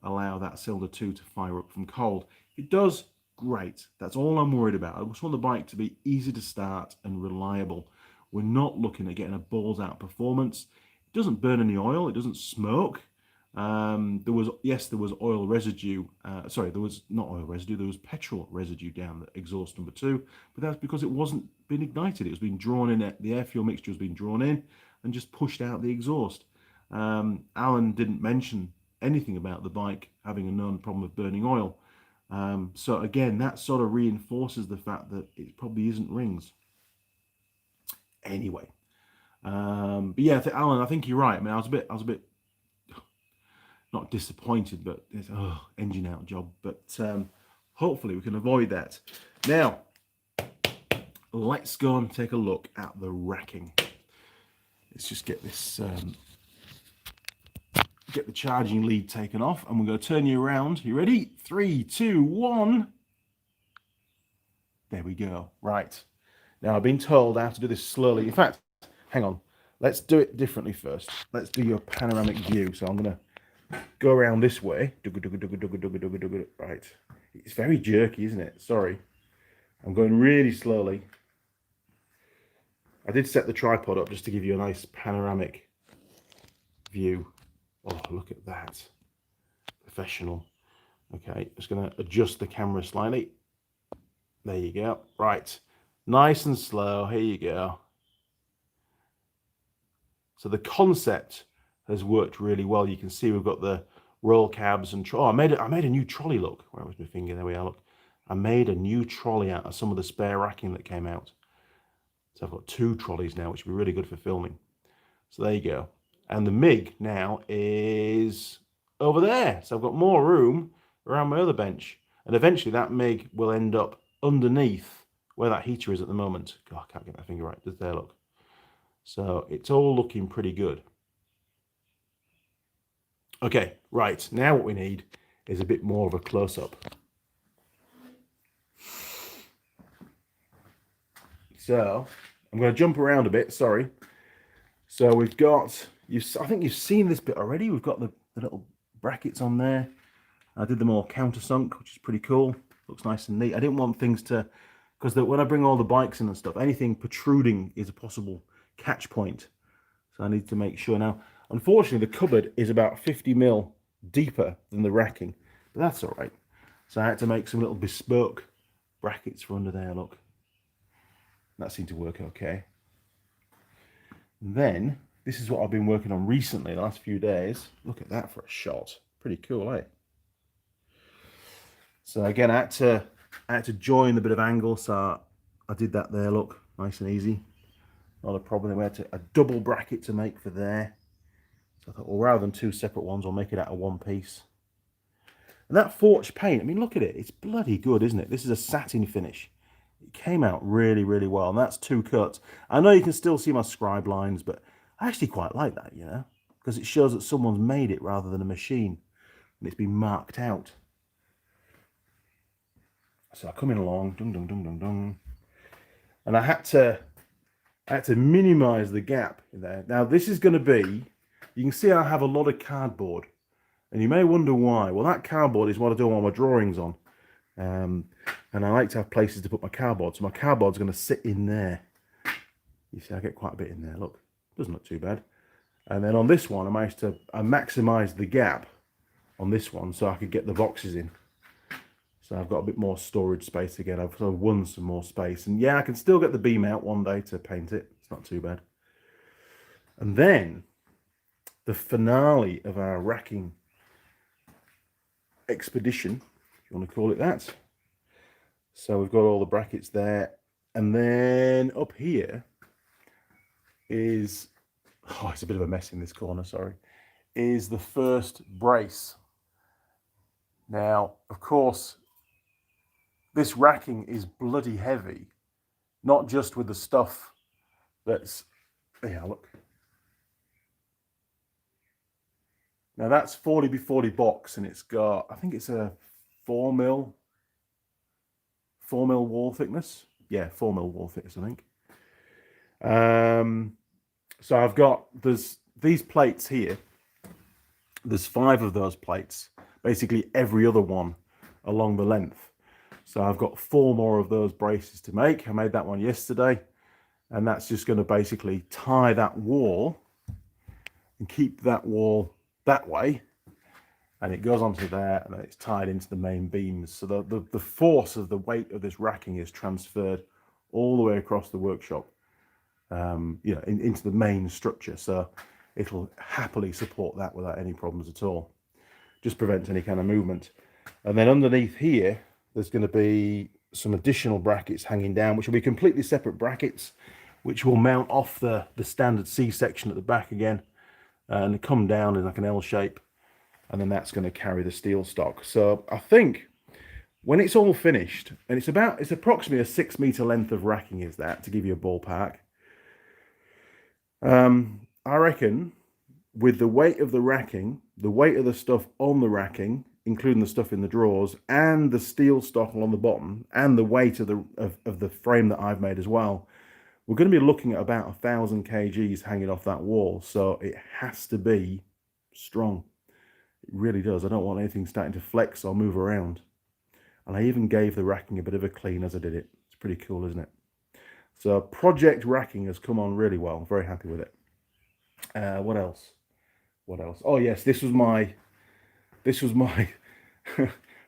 allow that cylinder 2 to fire up from cold. If it does, great. That's all I'm worried about. I just want the bike to be easy to start and reliable. We're not looking at getting a balls out performance. It doesn't burn any oil. It doesn't smoke. There was oil residue. There was not oil residue. There was petrol residue down the exhaust number 2, but that's because it wasn't being ignited. It was being drawn in. The air fuel mixture was being drawn in and just pushed out the exhaust. Alan didn't mention anything about the bike having a known problem of burning oil. So again, that sort of reinforces the fact that it probably isn't rings. Anyway, but yeah, Alan, I think you're right. I mean, I was a bit not disappointed, but it's engine out job. But hopefully we can avoid that. Now, let's go and take a look at the racking. Let's just get this, get the charging lead taken off, and we're going to turn you around. You ready? 3, 2, 1. There we go. Right. Now, I've been told I have to do this slowly. In fact, hang on. Let's do it differently first. Let's do your panoramic view. So I'm going to go around this way. Right. It's very jerky, isn't it? Sorry. I'm going really slowly. I did set the tripod up just to give you a nice panoramic view. Oh, look at that. Professional. Okay, just going to adjust the camera slightly. There you go. Right. Nice and slow. Here you go. So the concept has worked really well. You can see we've got the roll cabs and I made a new trolley. Look, where was my finger? There we are. Look, I made a new trolley out of some of the spare racking that came out. So I've got 2 trolleys now, which will be really good for filming. So there you go. And the MIG now is over there. So I've got more room around my other bench. And eventually that MIG will end up underneath where that heater is at the moment. God, I can't get that finger right. Just there, look. So it's all looking pretty good. Okay, right. Now what we need is a bit more of a close-up. So I'm going to jump around a bit, sorry. So we've got, I think you've seen this bit already. We've got the little brackets on there. I did them all countersunk, which is pretty cool. Looks nice and neat. I didn't want things to, because when I bring all the bikes in and stuff, anything protruding is a possible catch point. So I need to make sure. Now, unfortunately, the cupboard is about 50mm deeper than the racking, but that's all right. So I had to make some little bespoke brackets for under there, look. That seemed to work okay. And then, this is what I've been working on recently, the last few days. Look at that for a shot. Pretty cool, eh? So again, I had to join a bit of angle, so I did that there, look, nice and easy. Not a problem. We had a double bracket to make for there. So I thought, well, rather than 2 separate ones, I'll make it out of 1 piece. And that forged paint, I mean, look at it. It's bloody good, isn't it? This is a satin finish. It came out really, really well. And that's 2 cuts. I know you can still see my scribe lines, but I actually quite like that, you know, because it shows that someone's made it rather than a machine. And it's been marked out. So I come in along, dung, dung, dung, dung, dung. And I had to minimize the gap in there. Now this is going to be, you can see I have a lot of cardboard, and you may wonder why. Well, that cardboard is what I do all my drawings on, and I like to have places to put my cardboard. So my cardboard's going to sit in there. You see, I get quite a bit in there. Look, doesn't look too bad. And then on this one, I maximized the gap on this one so I could get the boxes in. So I've got a bit more storage space again. I've sort of won some more space. And yeah, I can still get the beam out one day to paint it. It's not too bad. And then the finale of our racking expedition, if you want to call it that. So we've got all the brackets there. And then up here is, oh, it's a bit of a mess in this corner, sorry, is the first brace. Now, of course, this racking is bloody heavy, not just with the stuff that's, yeah, look. Now that's 40x40 box, and it's got, I think it's a 4mm wall thickness. Yeah, 4mm wall thickness, I think. So I've got, there's these plates here. There's 5 of those plates, basically every other one along the length. So I've got 4 more of those braces to make. I made that one yesterday, and that's just going to basically tie that wall and keep that wall that way, and it goes onto there, and then it's tied into the main beams. So the force of the weight of this racking is transferred all the way across the workshop, you know, into the main structure. So it'll happily support that without any problems at all. Just prevents any kind of movement. And then underneath here, there's going to be some additional brackets hanging down, which will be completely separate brackets, which will mount off the standard C section at the back again, and come down in like an L shape. and then that's going to carry the steel stock. So I think when it's all finished, and it's approximately a 6 meter length of racking, is that, to give you a ballpark. I reckon with the weight of the racking, the weight of the stuff on the racking, including the stuff in the drawers, and the steel stock along the bottom, and the weight of the frame that I've made as well, we're going to be looking at about 1,000 kgs hanging off that wall. So it has to be strong. It really does. I don't want anything starting to flex or move around. And I even gave the racking a bit of a clean as I did it. It's pretty cool, isn't it? So project racking has come on really well. I'm very happy with it. What else? What else? Oh yes, this was my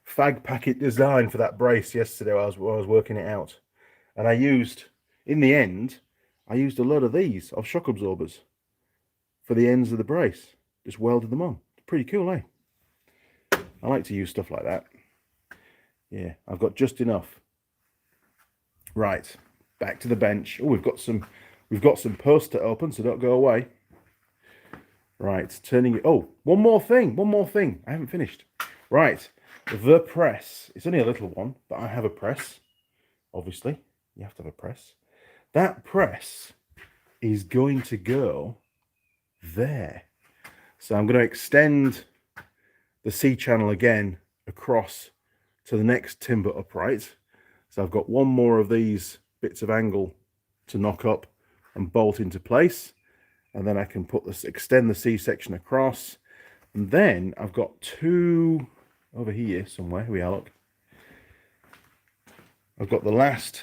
fag packet design for that brace yesterday. I was working it out, and in the end I used a load of these of shock absorbers for the ends of the brace. Just welded them on. Pretty cool, eh? I like to use stuff like that. Yeah, I've got just enough. Right, back to the bench. Oh, we've got some posts to open, so don't go away. Right, turning it. Oh, one more thing. I haven't finished. Right, the press. It's only a little one, but I have a press. Obviously, you have to have a press. That press is going to go there. So I'm going to extend the C channel again across to the next timber upright. So I've got one more of these bits of angle to knock up and bolt into place. And then I can extend the C section across. And then I've got two over here somewhere. Here we are, look. I've got the last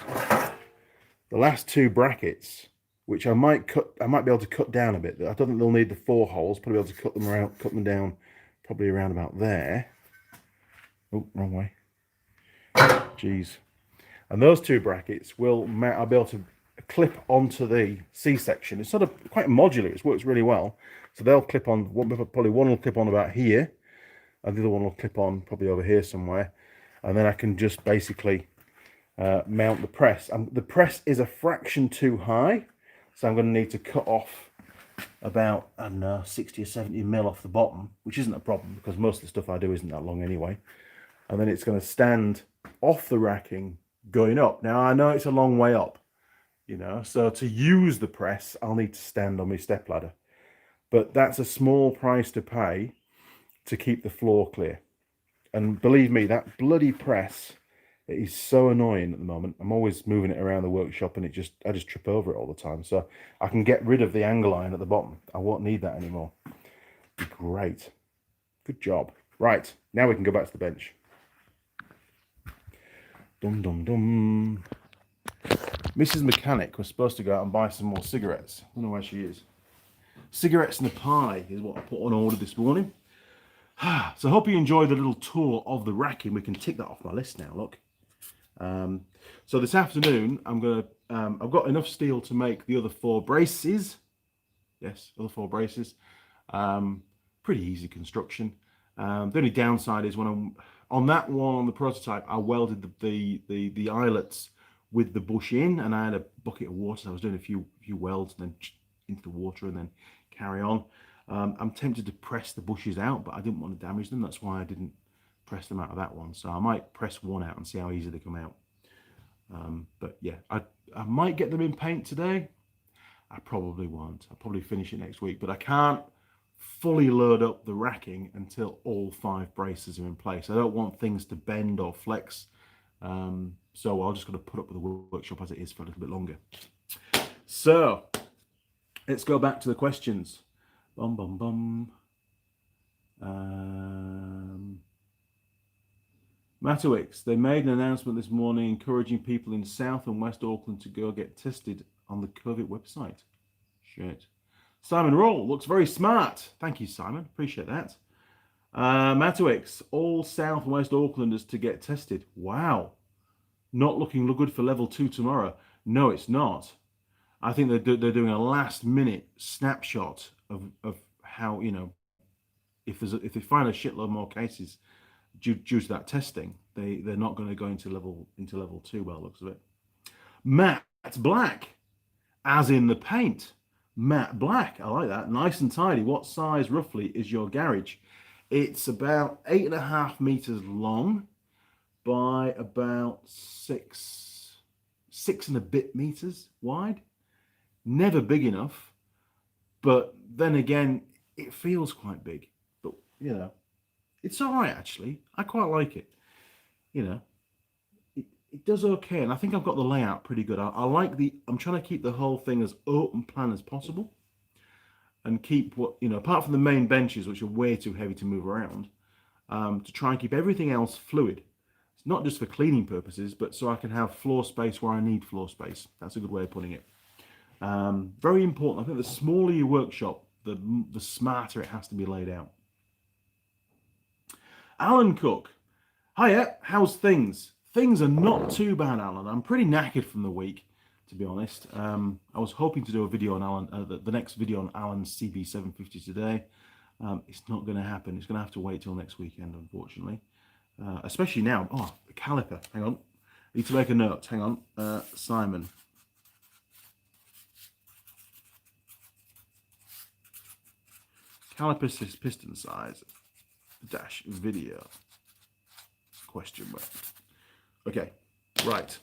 two brackets, which I might be able to cut down a bit. I don't think they'll need the 4 holes. Probably able to cut them down probably around about there. Oh, wrong way. Jeez. And those 2 brackets I'll be able to clip onto the C section. It's sort of quite modular. It works really well. So they'll clip on, probably one will clip on about here, and the other one will clip on probably over here somewhere. And then I can just basically mount the press. The press is a fraction too high, so I'm going to need to cut off about, I don't know, 60 or 70 mil off the bottom, which isn't a problem because most of the stuff I do isn't that long anyway. And then it's going to stand off the racking going up. Now I know it's a long way up, you know, so to use the press I'll need to stand on my step ladder, but that's a small price to pay to keep the floor clear. And believe me, that bloody press, it is so annoying at the moment. I'm always moving it around the workshop and I just trip over it all the time. So I can get rid of the angle iron at the bottom. I won't need that anymore. Great. Good job. Right, now we can go back to the bench. Dum dum dum. Mrs. Mechanic was supposed to go out and buy some more cigarettes. I don't know where she is. Cigarettes and a pie is what I put on order this morning. So I hope you enjoyed the little tour of the racking. We can tick that off my list now, look. So this afternoon I've got enough steel to make the other 4 braces. Yes, other 4 braces. Pretty easy construction. The only downside is when I'm on that one, on the prototype, I welded the eyelets with the bush in, and I had a bucket of water, so I was doing a few welds and then into the water and then carry on. I'm tempted to press the bushes out, but I didn't want to damage them. That's why I didn't press them out of that one. So I might press one out and see how easy they come out. But yeah, I might get them in paint today. I probably won't. I'll probably finish it next week, but I can't fully load up the racking until all 5 braces are in place. I don't want things to bend or flex. So I'll just got to put up with the workshop as it is for a little bit longer. So let's go back to the questions. Bum, bum, bum. Matowicks, they made an announcement this morning encouraging people in South and West Auckland to go get tested on the COVID website. Shit. Simon Roll looks very smart. Thank you, Simon. Appreciate that. Matowicks, all South and West Aucklanders to get tested. Wow. Not looking good for level 2 tomorrow. No, it's not. I think they're doing a last minute snapshot of how, you know, if they find a shitload more cases due to that testing, they're not going to go into level 2 by the looks of it. Matte black, as in the paint. Matte black, I like that. Nice and tidy. What size roughly is your garage? It's about 8.5 meters long by about six and a bit meters wide. Never big enough, but then again, it feels quite big. But you know, it's all right actually. I quite like it. You know, it does okay, and I think I've got the layout pretty good. I like the. I'm trying to keep the whole thing as open plan as possible, and keep what apart from the main benches, which are way too heavy to move around, to try and keep everything else fluid. It's not just for cleaning purposes, but so I can have floor space where I need floor space. That's a good way of putting it. Very important. I think the smaller your workshop, the smarter it has to be laid out. Alan Cook. Hiya, how's things? Things are not too bad, Alan. I'm pretty knackered from the week, to be honest. I was hoping to do a video on Alan, the next video on Alan's CB750 today. It's not going to happen. It's going to have to wait till next weekend, unfortunately. Especially now. Oh, the caliper. Hang on. I need to make a note. Hang on. Simon. Caliper piston size. Dash video. Question mark. Okay. Right.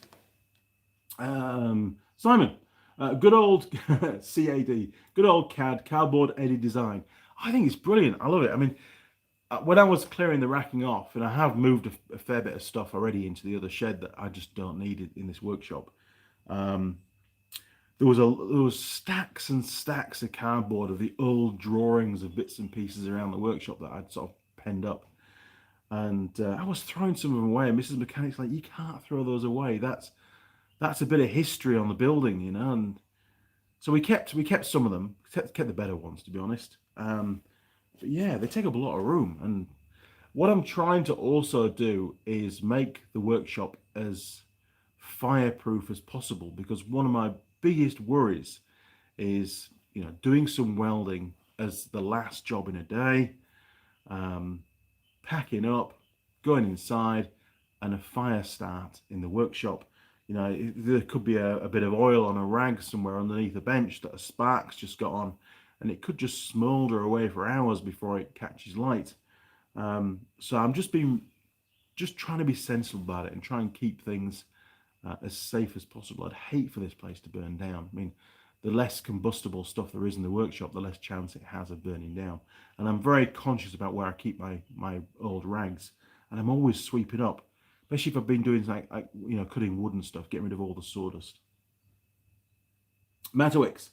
Simon. Good old CAD. Good old CAD. Cardboard edit design. I think it's brilliant. I love it. I mean, when I was clearing the racking off, and I have moved a fair bit of stuff already into the other shed that I just don't need it in this workshop. There was stacks and stacks of cardboard of the old drawings of bits and pieces around the workshop that I'd sort of penned up, and I was throwing some of them away. And Mrs. Mechanic's like, "You can't throw those away. That's a bit of history on the building, you know." And so we kept some of them, kept the better ones, to be honest. But yeah, they take up a lot of room. And what I'm trying to also do is make the workshop as fireproof as possible, because one of my biggest worries is, doing some welding as the last job in a day, packing up, going inside, and a fire start in the workshop. There could be a bit of oil on a rag somewhere underneath a bench that a spark's just got on, and it could just smolder away for hours before it catches light. So I'm just trying to be sensible about it and try and keep things as safe as possible. I'd hate for this place to burn down. I mean, the less combustible stuff there is in the workshop, the less chance it has of burning down. And I'm very conscious about where I keep my old rags, and I'm always sweeping up, especially if I've been doing like cutting wood and stuff, getting rid of all the sawdust. Matowix.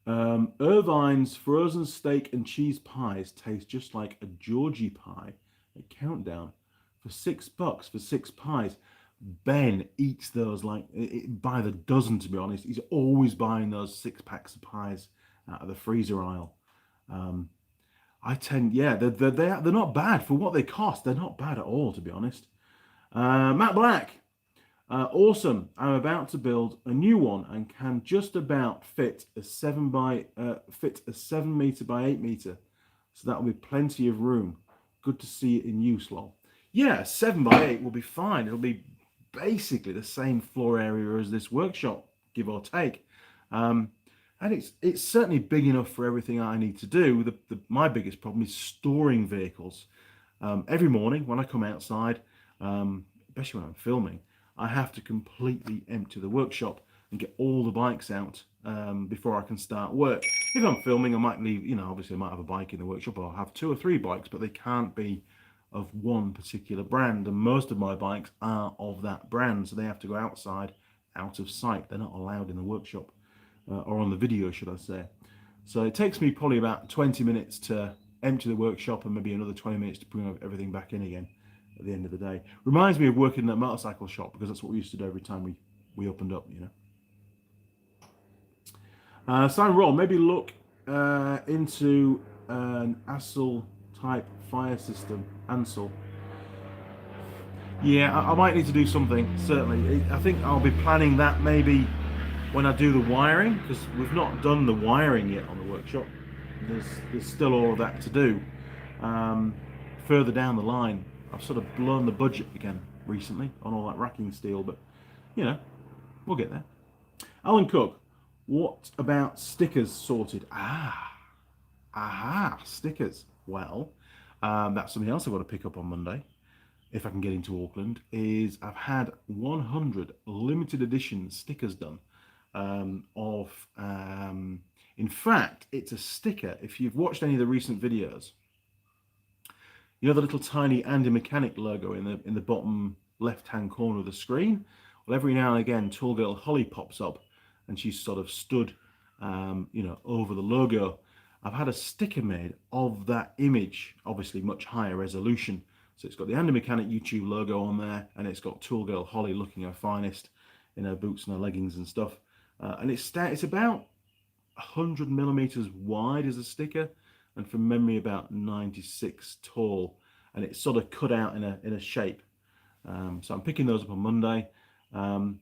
Irvine's frozen steak and cheese pies taste just like a Georgie pie at Countdown for $6 for 6 pies. Ben eats those like by the dozen, to be honest. He's always buying those 6 packs of pies out of the freezer aisle. They're not bad for what they cost. They're not bad at all, to be honest. Matt Black. Awesome. I'm about to build a new one and can just about fit a 7 meter by 8 meter. So that will be plenty of room. Good to see it in use, lol. Yeah, 7 by 8 will be fine. It'll be basically the same floor area as this workshop, give or take. And it's certainly big enough for everything I need to do. My biggest problem is storing vehicles. Every morning when I come outside, especially when I'm filming, I have to completely empty the workshop and get all the bikes out before I can start work. If I'm filming, I might leave, obviously I might have a bike in the workshop, or I'll have 2 or 3 bikes, but they can't be of one particular brand. And most of my bikes are of that brand, so they have to go outside, out of sight. They're not allowed in the workshop, or on the video, should I say. So it takes me probably about 20 minutes to empty the workshop, and maybe another 20 minutes to bring everything back in again at the end of the day. Reminds me of working in a motorcycle shop, because that's what we used to do every time we opened up, Simon Roll, maybe look into an ASL type fire system. Ansel. Yeah, I might need to do something, certainly. I think I'll be planning that maybe when I do the wiring, because we've not done the wiring yet on the workshop. There's still all of that to do. Further down the line, I've sort of blown the budget again recently on all that racking steel, but we'll get there. Alan Cook, what about stickers sorted? Stickers. Well, That's something else I've got to pick up on Monday, if I can get into Auckland, is I've had 100 limited edition stickers done in fact, it's a sticker. If you've watched any of the recent videos, you know the little tiny Andy Mechanic logo in the bottom left-hand corner of the screen? Well, every now and again, Tool Girl Lilli pops up, and she's sort of stood, over the logo. I've had a sticker made of that image, obviously much higher resolution. So it's got the Andy Mechanic YouTube logo on there, and it's got Tool Girl Lilli looking her finest in her boots and her leggings and stuff. And it's about 100 millimeters wide as a sticker, and from memory about 96 tall, and it's sort of cut out in a shape. So I'm picking those up on Monday, and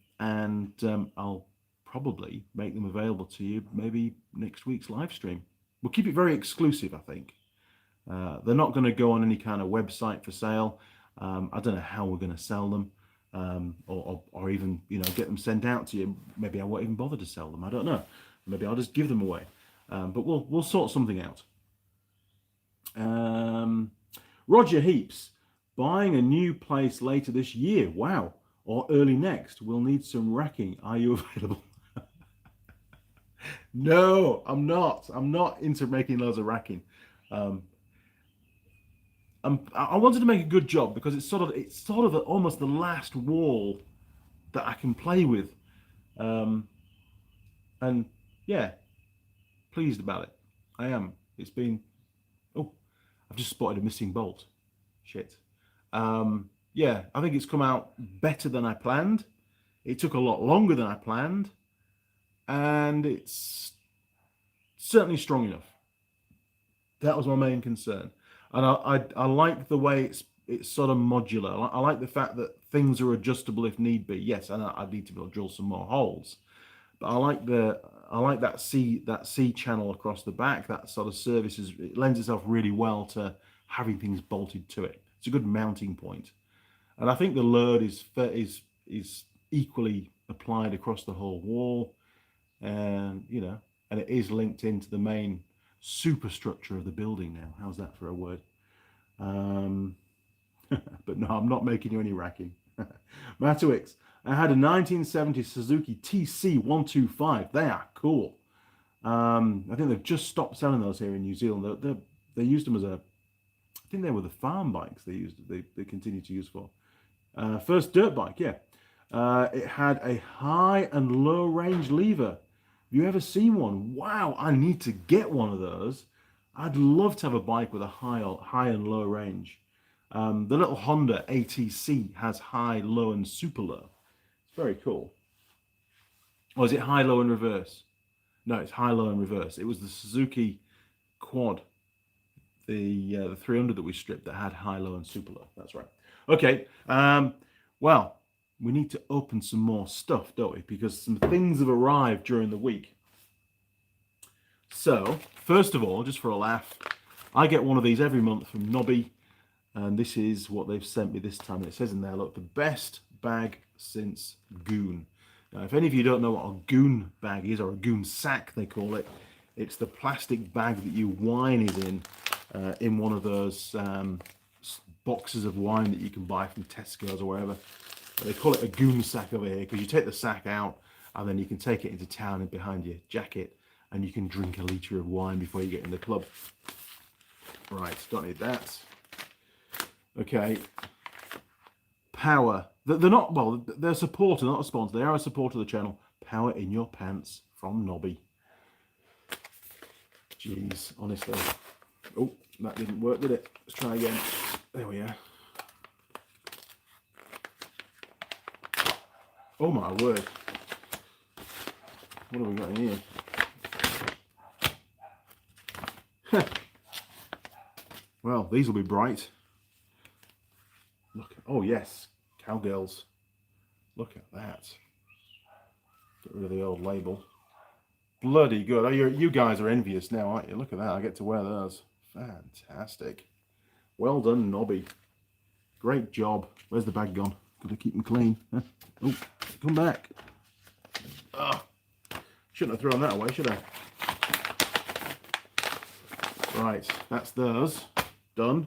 I'll probably make them available to you maybe next week's live stream. We'll keep it very exclusive, I think. They're not going to go on any kind of website for sale. I don't know how we're going to sell them, or even get them sent out to you. Maybe I won't even bother to sell them. I don't know. Maybe I'll just give them away. But we'll sort something out. Roger Heaps, buying a new place later this year. Wow. Or early next. We'll need some racking. Are you available? No, I'm not. I'm not into making loads of racking. I wanted to make a good job because it's sort of almost the last wall that I can play with. And yeah, pleased about it. I am. It's been... Oh, I've just spotted a missing bolt. Shit. Yeah, I think it's come out better than I planned. It took a lot longer than I planned. And it's certainly strong enough. That was my main concern. And I like the way it's sort of modular. I like the fact that things are adjustable if need be. Yes, and I need to be able to drill some more holes. But I like that C channel across the back. That sort of service it lends itself really well to having things bolted to it. It's a good mounting point, and I think the load is equally applied across the whole wall, and and it is linked into the main superstructure of the building now. How's that for a word? But no, I'm not making you any racking. Matowix. I had a 1970 Suzuki TC125. They are cool. I think they've just stopped selling those here in New Zealand. They used them as I think they were the farm bikes they continued to use for. First dirt bike, yeah. It had a high and low range lever. Have you ever seen one? Wow, I need to get one of those. I'd love to have a bike with a high and low range. The little Honda ATC has high, low, and super low. It's very cool. Or is it high, low, and reverse? No, it's high, low, and reverse. It was the Suzuki Quad, the 300 that we stripped that had high, low, and super low. That's right. Okay. Well, we need to open some more stuff, don't we? Because some things have arrived during the week. So, first of all, just for a laugh, I get one of these every month from Nobby, and this is what they've sent me this time. And it says in there, look, the best bag since Goon. Now, if any of you don't know what a Goon bag is, or a Goon sack they call it, it's the plastic bag that you wine is in one of those boxes of wine that you can buy from Tesco's or wherever. But they call it a Goon sack over here because you take the sack out and then you can take it into town and behind your jacket, and you can drink a litre of wine before you get in the club. Right, don't need that. Okay. Power. They're not, well, they're a supporter, not a sponsor. They are a supporter of the channel. Power in your pants from Nobby. Jeez, honestly. Oh, that didn't work, did it? Let's try again. There we are. Oh my word. What have we got in here? Well, these will be bright. Look, oh yes, cowgirls. Look at that. Get rid of the old label. Bloody good. Oh, you guys are envious now, aren't you? Look at that. I get to wear those. Fantastic. Well done, Nobby. Great job. Where's the bag gone? Got to keep them clean. Huh? Oh, come back. Oh, shouldn't have thrown that away, should I? Right, that's those. Done.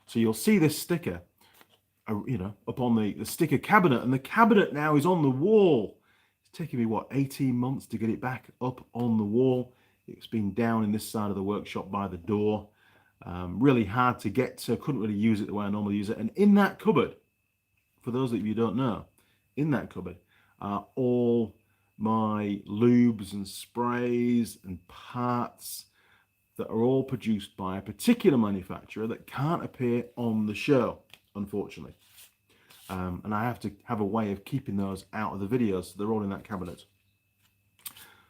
So you'll see this sticker, you know, up on the sticker cabinet, and the cabinet now is on the wall. It's taken me, what, 18 months to get it back up on the wall. It's been down in this side of the workshop by the door. Really hard to get to, couldn't really use it the way I normally use it. And in that cupboard, for those of you who don't know, in that cupboard are all my lubes and sprays and parts that are all produced by a particular manufacturer that can't appear on the show, unfortunately. And I have to have a way of keeping those out of the videos, so they're all in that cabinet.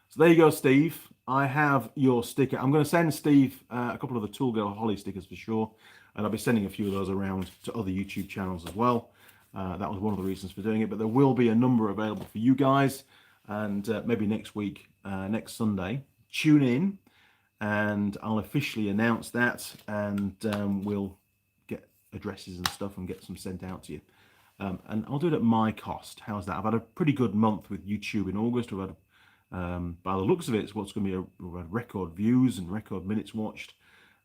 So there you go, Steve. I have your sticker. I'm going to send Steve a couple of the Tool Girl Holly stickers for sure, and I'll be sending a few of those around to other YouTube channels as well. That was one of the reasons for doing it, but there will be a number available for you guys, and maybe next week, next Sunday, tune in and I'll officially announce that, and we'll get addresses and stuff and get some sent out to you. And I'll do it at my cost. How's that? I've had a pretty good month with YouTube in August. We've had, by the looks of it, it's what's going to be a record views and record minutes watched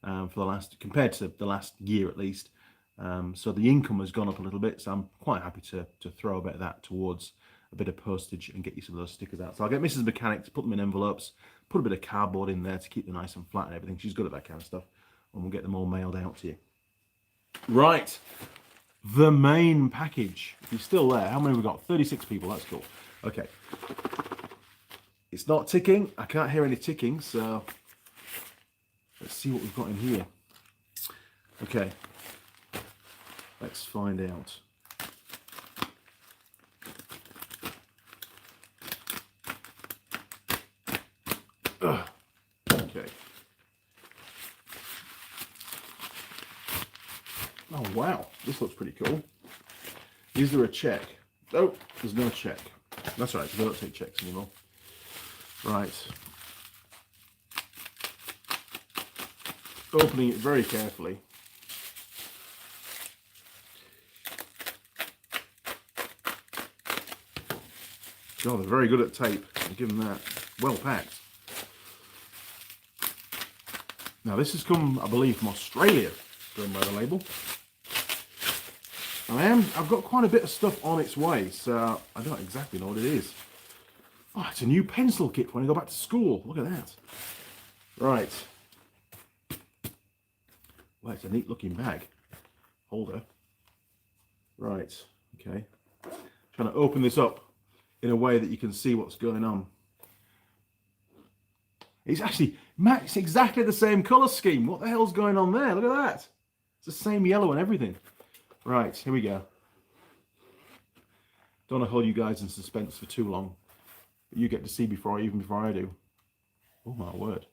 for the last, compared to the last year at least. So the income has gone up a little bit, so I'm quite happy to throw a bit of that towards a bit of postage and get you some of those stickers out. So I'll get Mrs. Mechanic to put them in envelopes, put a bit of cardboard in there to keep them nice and flat and everything. She's good at that kind of stuff, and we'll get them all mailed out to you. Right, the main package. If you're still there, how many have we got? 36 people, that's cool. Okay. It's not ticking. I can't hear any ticking, so let's see what we've got in here. Okay. Let's find out. Okay. Oh wow, this looks pretty cool. Is there a check? Oh, there's no check. That's right, they don't take checks anymore. Right. Opening it very carefully. God, they're very good at tape. I'll give them that. Well packed. Now this has come, I believe, from Australia, going by the label. I've got quite a bit of stuff on its way, so I don't exactly know what it is. Oh, it's a new pencil kit when I go back to school. Look at that. Right. Well, it's a neat looking bag. Holder. Right. Okay. Trying to open this up in a way that you can see what's going on. It's actually, Matt, it's exactly the same colour scheme. What the hell's going on there? Look at that. It's the same yellow and everything. Right, here we go. Don't want to hold you guys in suspense for too long. But you get to see even before I do. Oh my word.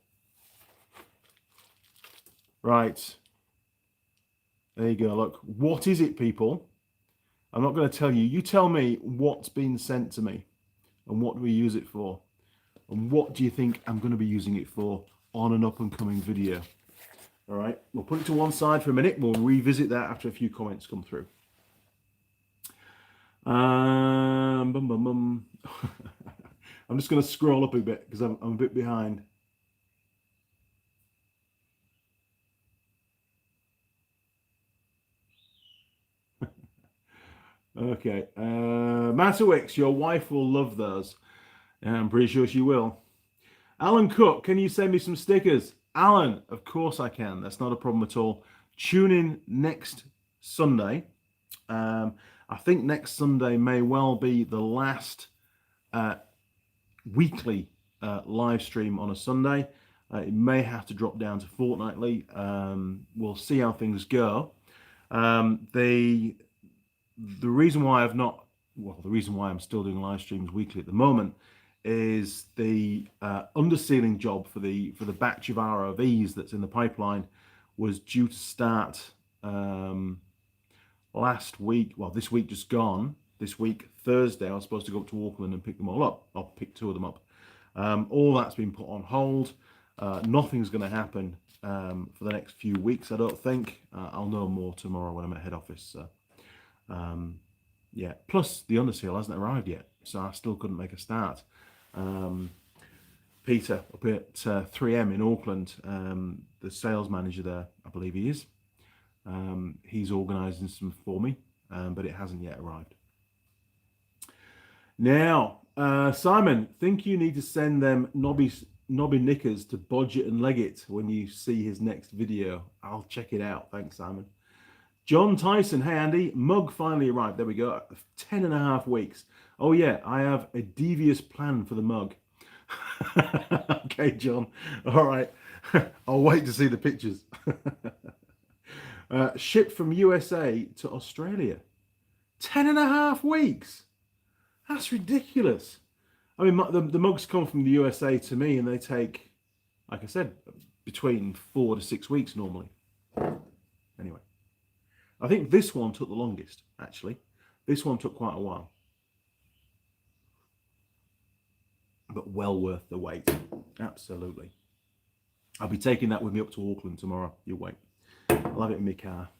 Right. There you go, look. What is it, people? I'm not going to tell you. You tell me what's been sent to me and what do we use it for. And what do you think I'm going to be using it for on an up-and-coming video? All right, we'll put it to one side for a minute. We'll revisit that after a few comments come through. I'm just going to scroll up a bit because I'm a bit behind. Okay, Matawix, your wife will love those. I'm pretty sure she will. Alan Cook, can you send me some stickers? Alan, of course I can. That's not a problem at all. Tune in next Sunday. I think next Sunday may well be the last weekly live stream on a Sunday. It may have to drop down to fortnightly. We'll see how things go. The reason why the reason why I'm still doing live streams weekly at the moment is the undersealing job for the batch of ROVs that's in the pipeline was due to start last week. Well, this week just gone. This week, Thursday, I was supposed to go up to Auckland and pick them all up. I'll pick 2 of them up. All that's been put on hold. Nothing's going to happen for the next few weeks, I don't think. I'll know more tomorrow when I'm at head office. So, yeah. Plus, the underseal hasn't arrived yet, so I still couldn't make a start. Peter up at 3M in Auckland, the sales manager there, I believe he is, He's organising some for me, but it hasn't yet arrived. Now, Simon, think you need to send them knobby knickers to Bodget and Leggett when you see his next video. I'll check it out. Thanks, Simon. John Tyson, hey Andy, mug finally arrived. There we go, 10.5 weeks. Oh yeah, I have a devious plan for the mug. Okay, John, all right. I'll wait to see the pictures. Shipped from USA to Australia. 10.5 weeks. That's ridiculous. I mean, the mugs come from the USA to me and they take, like I said, between 4 to 6 weeks normally. Anyway. I think this one took the longest, actually. This one took quite a while. But well worth the wait. Absolutely. I'll be taking that with me up to Auckland tomorrow. You'll wait. I'll have it in my car.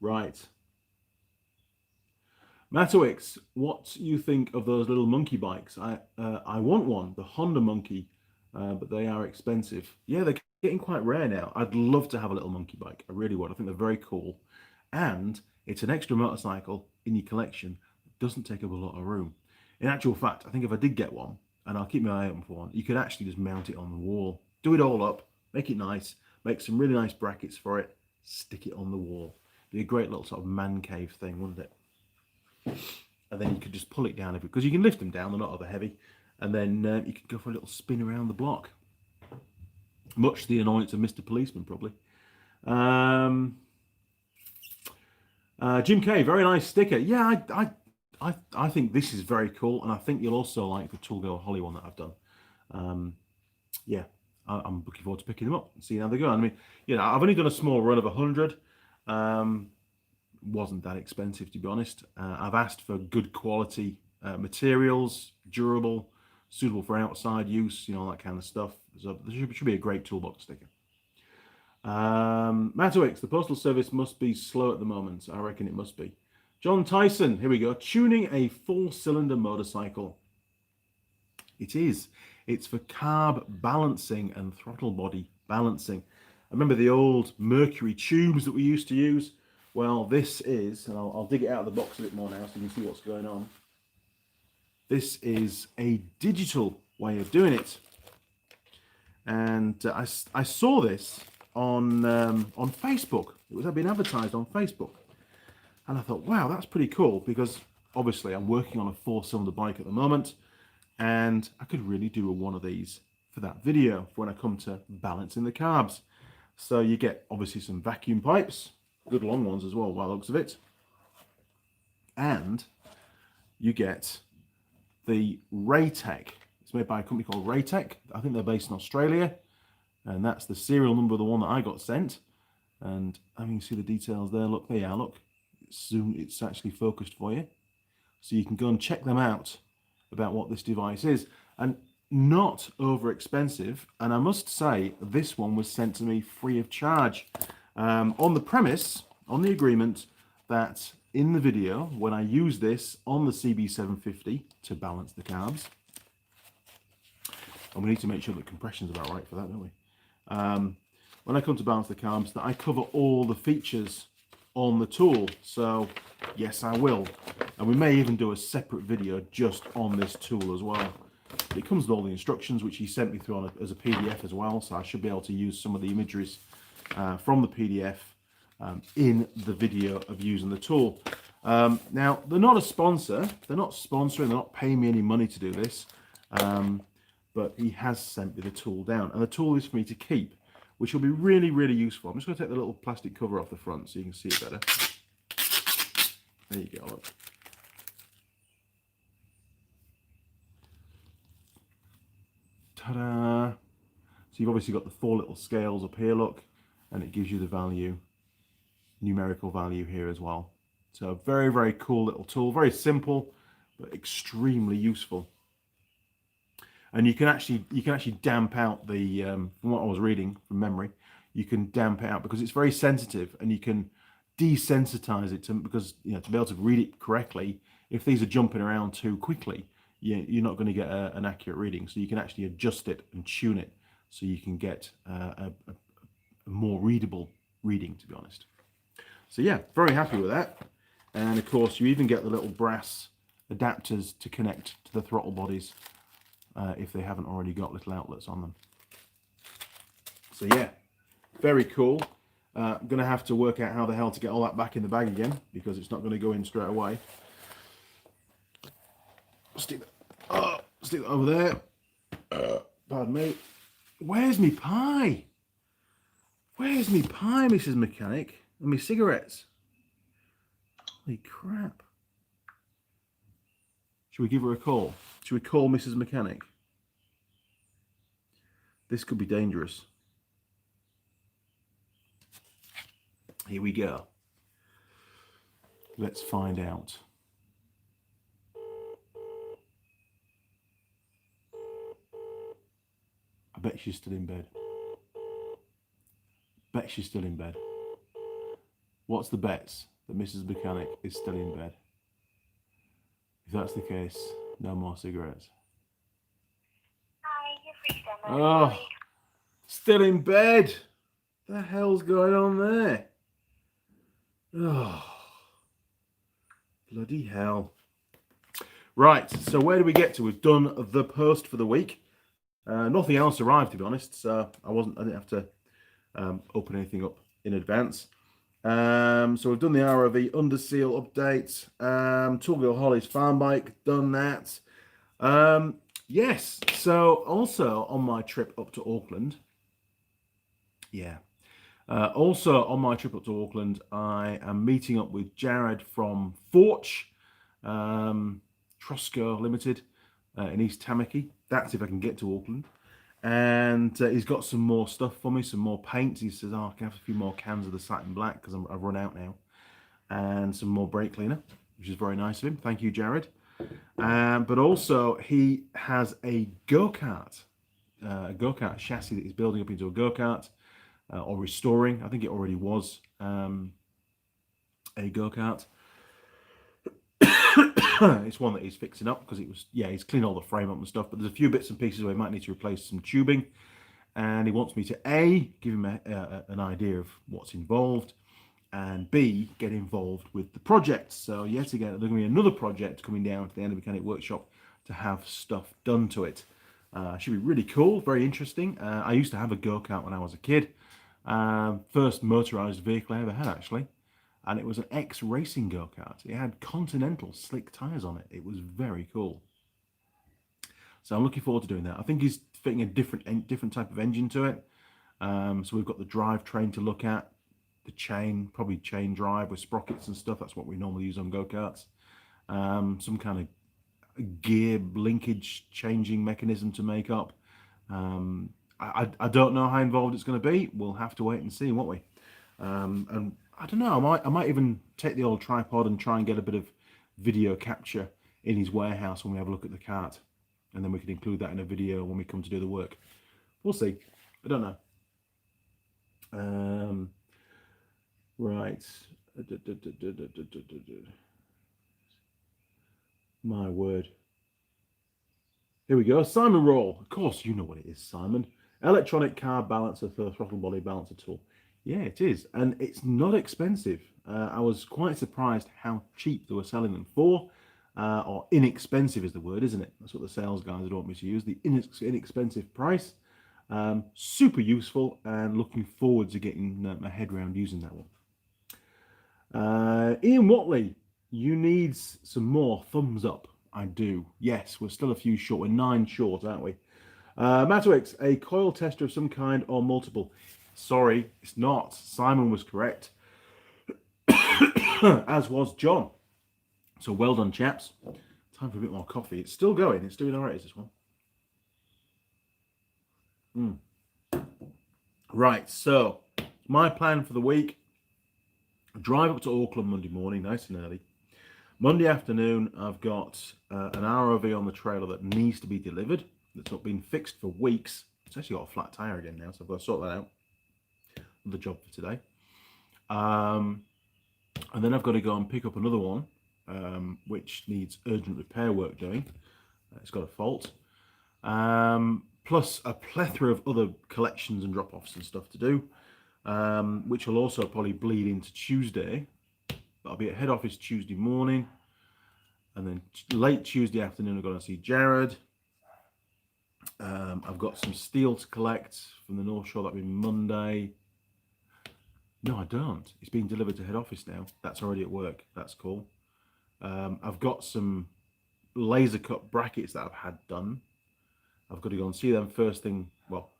Right. Matowix, what do you think of those little monkey bikes? I want one, the Honda Monkey, but they are expensive. Yeah, they're getting quite rare now. I'd love to have a little monkey bike. I really would. I think they're very cool. And it's an extra motorcycle in your collection that doesn't take up a lot of room. In actual fact, I think if I did get one, and I'll keep my eye open for one, you could actually just mount it on the wall. Do it all up, make it nice, make some really nice brackets for it, stick it on the wall. Be a great little sort of man cave thing, wouldn't it? And then you could just pull it down because you can lift them down, they're not over heavy, and then you can go for a little spin around the block. Much to the annoyance of Mr. Policeman, probably. Jim K, very nice sticker. Yeah, I think this is very cool, and I think you'll also like the Tool Girl Holly one that I've done. Yeah, I'm looking forward to picking them up and seeing how they go. I mean, you know, I've only done a small run of 100. Wasn't that expensive, to be honest. I've asked for good quality materials, durable, suitable for outside use, you know, all that kind of stuff. So there should be a great toolbox sticker. Matowix, the postal service must be slow at the moment. I reckon it must be. John Tyson, here we go. Tuning a 4-cylinder motorcycle. It is. It's for carb balancing and throttle body balancing. I remember the old Mercury tubes that we used to use. Well, this is, and I'll dig it out of the box a bit more now so you can see what's going on. This is a digital way of doing it. And I saw this on Facebook. It had been advertised on Facebook. And I thought, wow, that's pretty cool, because obviously I'm working on a 4-cylinder bike at the moment, and I could really do a one of these for that video for when I come to balancing the carbs. So you get obviously some vacuum pipes, good long ones as well by the looks of it, and you get the Raytech. It's made by a company called Raytech. I think they're based in Australia, and that's the serial number of the one that I got sent. And I mean, you see the details there. Look, they are. Look, it's actually focused for you, so you can go and check them out about what this device is. And not over expensive. And I must say, this one was sent to me free of charge, on the premise, on the agreement that in the video, when I use this on the CB750 to balance the carbs, and we need to make sure that compression's about right for that, don't we? When I come to balance the carbs, that I cover all the features on the tool. So yes, I will. And we may even do a separate video just on this tool as well. It comes with all the instructions, which he sent me through as a PDF as well. So I should be able to use some of the imageries from the PDF in the video of using the tool. Now, they're not a sponsor. They're not sponsoring. They're not paying me any money to do this. But he has sent me the tool down. And the tool is for me to keep, which will be really, really useful. I'm just going to take the little plastic cover off the front so you can see it better. There you go, look. Ta-da! So you've obviously got the 4 little scales up here, look, and it gives you the value, numerical value here as well. So very, very cool little tool, very simple, but extremely useful. And you can actually damp out the, from what I was reading from memory, you can damp it out because it's very sensitive, and you can desensitize it to, because, you know, to be able to read it correctly, if these are jumping around too quickly, you're not going to get an accurate reading. So you can actually adjust it and tune it so you can get a more readable reading, to be honest. So yeah, very happy with that. And of course, you even get the little brass adapters to connect to the throttle bodies if they haven't already got little outlets on them. So yeah, very cool. I'm going to have to work out how the hell to get all that back in the bag again, because it's not going to go in straight away. Stick that over there. Pardon me. Where's me pie? Where's me pie, Mrs. Mechanic? And me cigarettes? Holy crap. Should we give her a call? Should we call Mrs. Mechanic? This could be dangerous. Here we go. Let's find out. I bet she's still in bed. Bet she's still in bed. What's the bets that Mrs. Mechanic is still in bed? If that's the case, no more cigarettes. Hi, you've reached Emma. Oh, still in bed. What the hell's going on there? Oh, bloody hell. Right, so where do we get to? We've done the post for the week. Nothing else arrived, to be honest, so I didn't have to open anything up in advance. So we've done the ROV under seal update. Tool Girl Holly's farm bike, done that. Yes, so also on my trip up to Auckland, also on my trip up to Auckland, I am meeting up with Jared from Forge, Trosco Limited in East Tamaki. That's if I can get to Auckland. And he's got some more stuff for me, some more paints. He says, oh, I can have a few more cans of the satin black because I've run out now. And some more brake cleaner, which is very nice of him. Thank you, Jared. But also, he has a go-kart chassis that he's building up into a go-kart or restoring. I think it already was a go-kart. It's one that he's fixing up because it was, he's cleaned all the frame up and stuff, but there's a few bits and pieces where he might need to replace some tubing, and he wants me to A, give him an idea of what's involved, and B, get involved with the project. So yet again, there's going to be another project coming down to the End of Mechanic Workshop to have stuff done to it. Should be really cool, very interesting. I used to have a go-kart when I was a kid. First motorized vehicle I ever had, actually. And it was an X-Racing go-kart. It had Continental slick tyres on it. It was very cool. So I'm looking forward to doing that. I think he's fitting a different type of engine to it. So we've got the drivetrain to look at, the chain, probably chain drive with sprockets and stuff. That's what we normally use on go-karts. Some kind of gear linkage changing mechanism to make up. I don't know how involved it's going to be. We'll have to wait and see, won't we? And I don't know, I might even take the old tripod and try and get a bit of video capture in his warehouse when we have a look at the cart. And then we can include that in a video when we come to do the work. We'll see. I don't know. Right. My word. Here we go. Simon Roll. Of course, you know what it is, Simon. Electronic car balancer for the throttle body balancer tool. Yeah, it is. And it's not expensive. I was quite surprised how cheap they were selling them for. Or inexpensive is the word, isn't it? That's what the sales guys don't want me to use. The inexpensive price. Super useful, and looking forward to getting my head around using that one. Ian Watley, you need some more thumbs up. I do. Yes, we're still a few short. We're 9 short, aren't we? Matwix, a coil tester of some kind or multiple. Sorry, it's not. Simon was correct. As was John. So well done, chaps. Time for a bit more coffee. It's still going. It's doing all right, is this one. Right, so my plan for the week. Drive up to Auckland Monday morning, nice and early. Monday afternoon, I've got an ROV on the trailer that needs to be delivered. That's not been fixed for weeks. It's actually got a flat tire again now, so I've got to sort that out. The job for today. And then I've got to go and pick up another one, which needs urgent repair work doing. It's got a fault. Plus a plethora of other collections and drop-offs and stuff to do. which will also probably bleed into Tuesday. I'll be at head office Tuesday morning, and then late Tuesday afternoon I'm going to see Jared. I've got some steel to collect from the North Shore. That'll be Monday. No, I don't. It's being delivered to head office now. That's already at work. That's cool. I've got some laser cut brackets that I've had done. I've got to go and see them first thing. Well,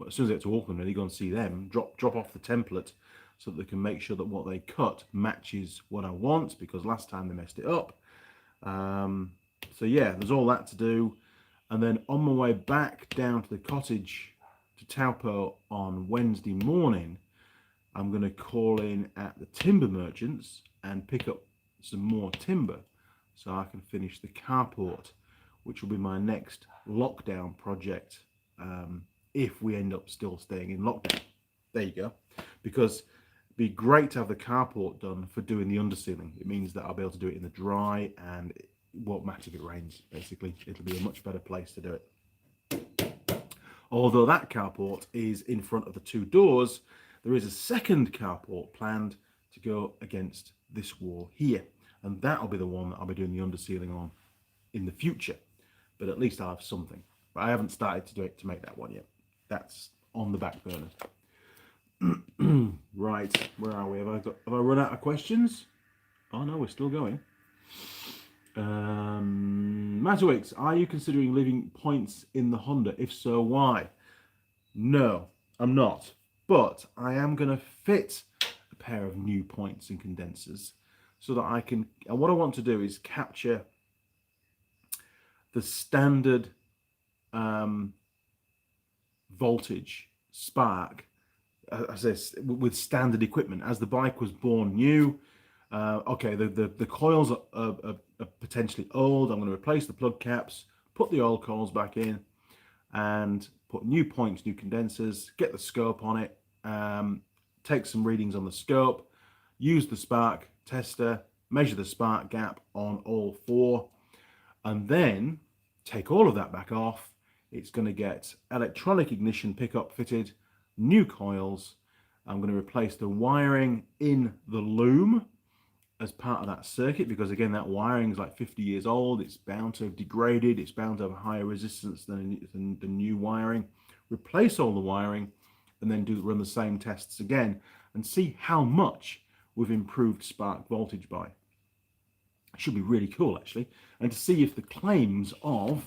as soon as I get to Auckland, really go and see them. Drop off the template so that they can make sure that what they cut matches what I want, because last time they messed it up. So yeah, there's all that to do. And then on my way back down to the cottage to Taupo on Wednesday morning, I'm going to call in at the timber merchants and pick up some more timber so I can finish the carport, which will be my next lockdown project if we end up still staying in lockdown. There you go. Because it'd be great to have the carport done for doing the undersealing. It means that I'll be able to do it in the dry and it won't matter if it rains, basically. It'll be a much better place to do it. Although that carport is in front of the two doors, there is a second carport planned to go against this wall here. And that'll be the one that I'll be doing the undersealing on in the future. But at least I'll have something. But I haven't started to do it to make that one yet. That's on the back burner. Right, where are we? Have I run out of questions? Oh no, we're still going. Matterwicks, are you considering leaving points in the Honda? If so, why? No, I'm not. But I am going to fit a pair of new points and condensers so that I can, and what I want to do is capture the standard voltage spark with standard equipment. As the bike was born new, okay, the coils are potentially old. I'm going to replace the plug caps, put the oil coils back in, and put new points, new condensers, get the scope on it, take some readings on the scope, use the spark tester, measure the spark gap on all four, and then take all of that back off. It's going to get electronic ignition pickup fitted, new coils. I'm going to replace the wiring in the loom as part of that circuit, because again, that wiring is like 50 years old. It's bound to have degraded. It's bound to have a higher resistance than the new wiring. Replace all the wiring and then run the same tests again and see how much we've improved spark voltage by. It should be really cool, actually. And to see if the claims of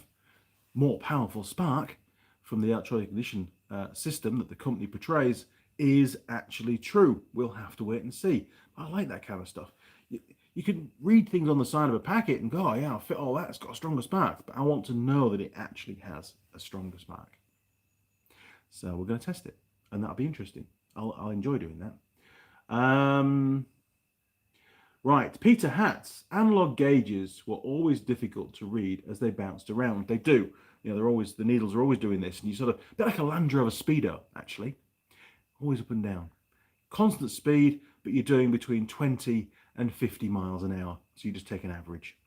more powerful spark from the electronic ignition system that the company portrays is actually true. We'll have to wait and see. I like that kind of stuff. You can read things on the side of a packet and go, oh yeah, I'll fit all that, it's got a stronger spark. But I want to know that it actually has a stronger spark. So we're going to test it, and that'll be interesting. I'll enjoy doing that. Right, Peter Hatz. Analog gauges were always difficult to read as they bounced around. They do. You know, the needles are always doing this, and you sort of, a bit like a Land Rover Speedo, actually. Always up and down. Constant speed, but you're doing between 20 and 50 miles an hour. So you just take an average.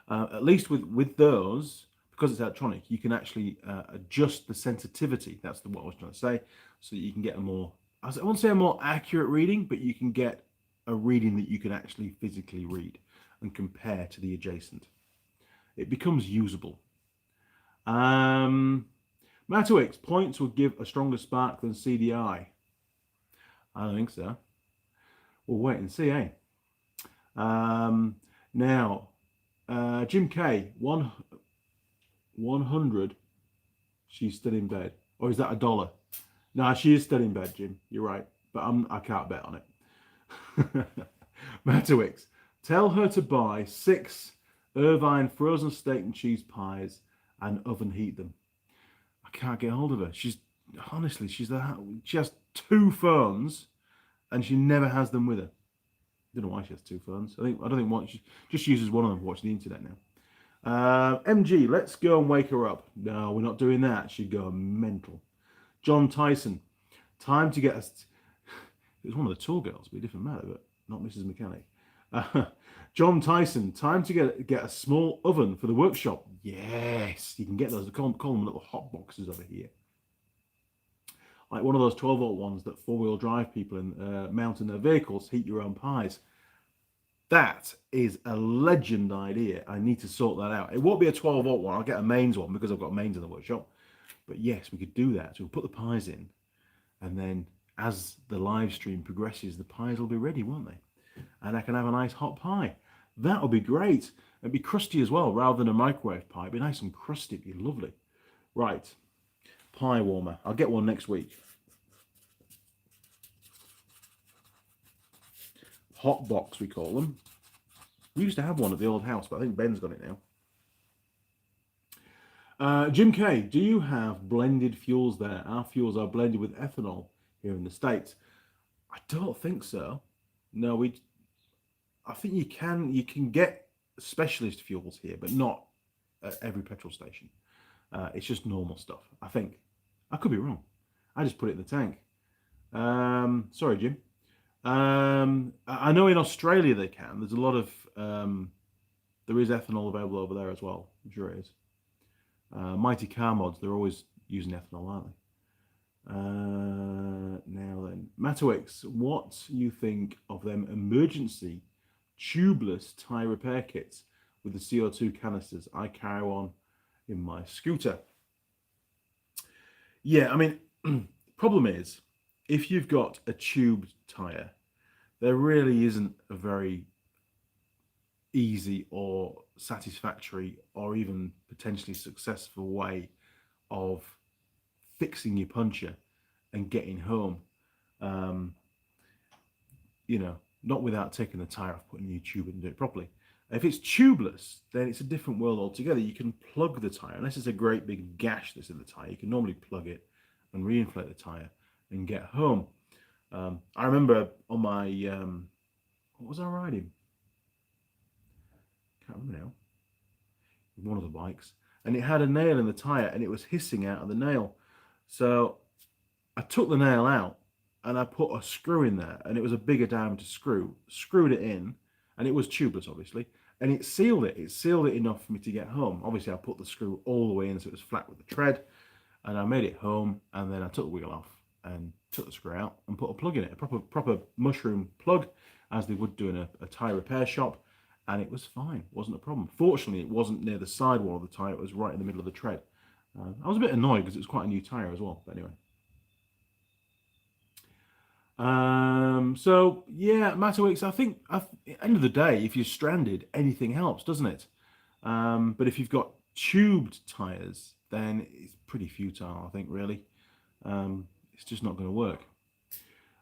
At least with those, because it's electronic, you can actually adjust the sensitivity. That's what I was trying to say. So that you can get a more, I won't say a more accurate reading, but you can get a reading that you can actually physically read and compare to the adjacent. It becomes usable. Matterwicks, points would give a stronger spark than CDI. I don't think so. We'll wait and see, eh? Now, Jim K, 100, she's still in bed. Or is that $1? No, she is still in bed, Jim. You're right. But I can't bet on it. Matterwicks, tell her to buy 6 Irvine frozen steak and cheese pies and oven heat them. I can't get hold of her. She has 2 phones and she never has them with her. I don't know why she has 2 phones. I don't think one. She just uses one of them to watch the internet now. MG, let's go and wake her up. No, we're not doing that. She'd go mental. John Tyson, time to get us. It was one of the Tool Girls, be a different matter, but not Mrs. Mechanic. John Tyson, time to get a small oven for the workshop. Yes, you can get those. Call them little hot boxes over here. like one of those 12-volt ones that four-wheel drive people mount in their vehicles, heat your own pies. That is a legend idea. I need to sort that out. It won't be a 12-volt one. I'll get a mains one because I've got mains in the workshop. But yes, we could do that. So we'll put the pies in, and then as the live stream progresses, the pies will be ready, won't they? And I can have a nice hot pie. That'll be great. It'd be crusty as well, rather than a microwave pie. It'd be nice and crusty. It'd be lovely. Right, pie warmer. I'll get one next week. Hot box, we call them. We used to have one at the old house, but I think Ben's got it now. Jim K, do you have blended fuels there? Our fuels are blended with ethanol here in the States. I don't think so. No, I think you can get specialist fuels here, but not at every petrol station. It's just normal stuff, I think. I could be wrong. I just put it in the tank. Sorry, Jim. I know in Australia they can. There's a lot of there is ethanol available over there as well. I'm sure it is. Mighty Car Mods, they're always using ethanol, aren't they? Now then, Matowix, what you think of them emergency tubeless tyre repair kits with the CO2 canisters? I carry one in my scooter. Yeah, I mean, problem is, if you've got a tubed tyre, there really isn't a very easy or satisfactory or even potentially successful way of fixing your puncture and getting home. You know, not without taking the tyre off, putting a new tube in and do it properly. If it's tubeless, then it's a different world altogether. You can plug the tyre, unless it's a great big gash that's in the tyre. You can normally plug it and reinflate the tyre and get home. I remember on my, what was I riding? Can't remember now. One of the bikes. And it had a nail in the tyre and it was hissing out of the nail. So I took the nail out and I put a screw in there, and it was a bigger diameter screw, screwed it in, and it was tubeless obviously, and it sealed it. It sealed it enough for me to get home. Obviously I put the screw all the way in so it was flat with the tread, and I made it home, and then I took the wheel off and took the screw out and put a plug in it, a proper mushroom plug, as they would do in a tyre repair shop, and it was fine. It wasn't a problem. Fortunately, it wasn't near the sidewall of the tyre. It was right in the middle of the tread. I was a bit annoyed because it was quite a new tyre as well, but anyway. So yeah, Matowix, I think at the end of the day, if you're stranded, anything helps, doesn't it? But if you've got tubed tyres, then it's pretty futile, I think, really. It's just not going to work.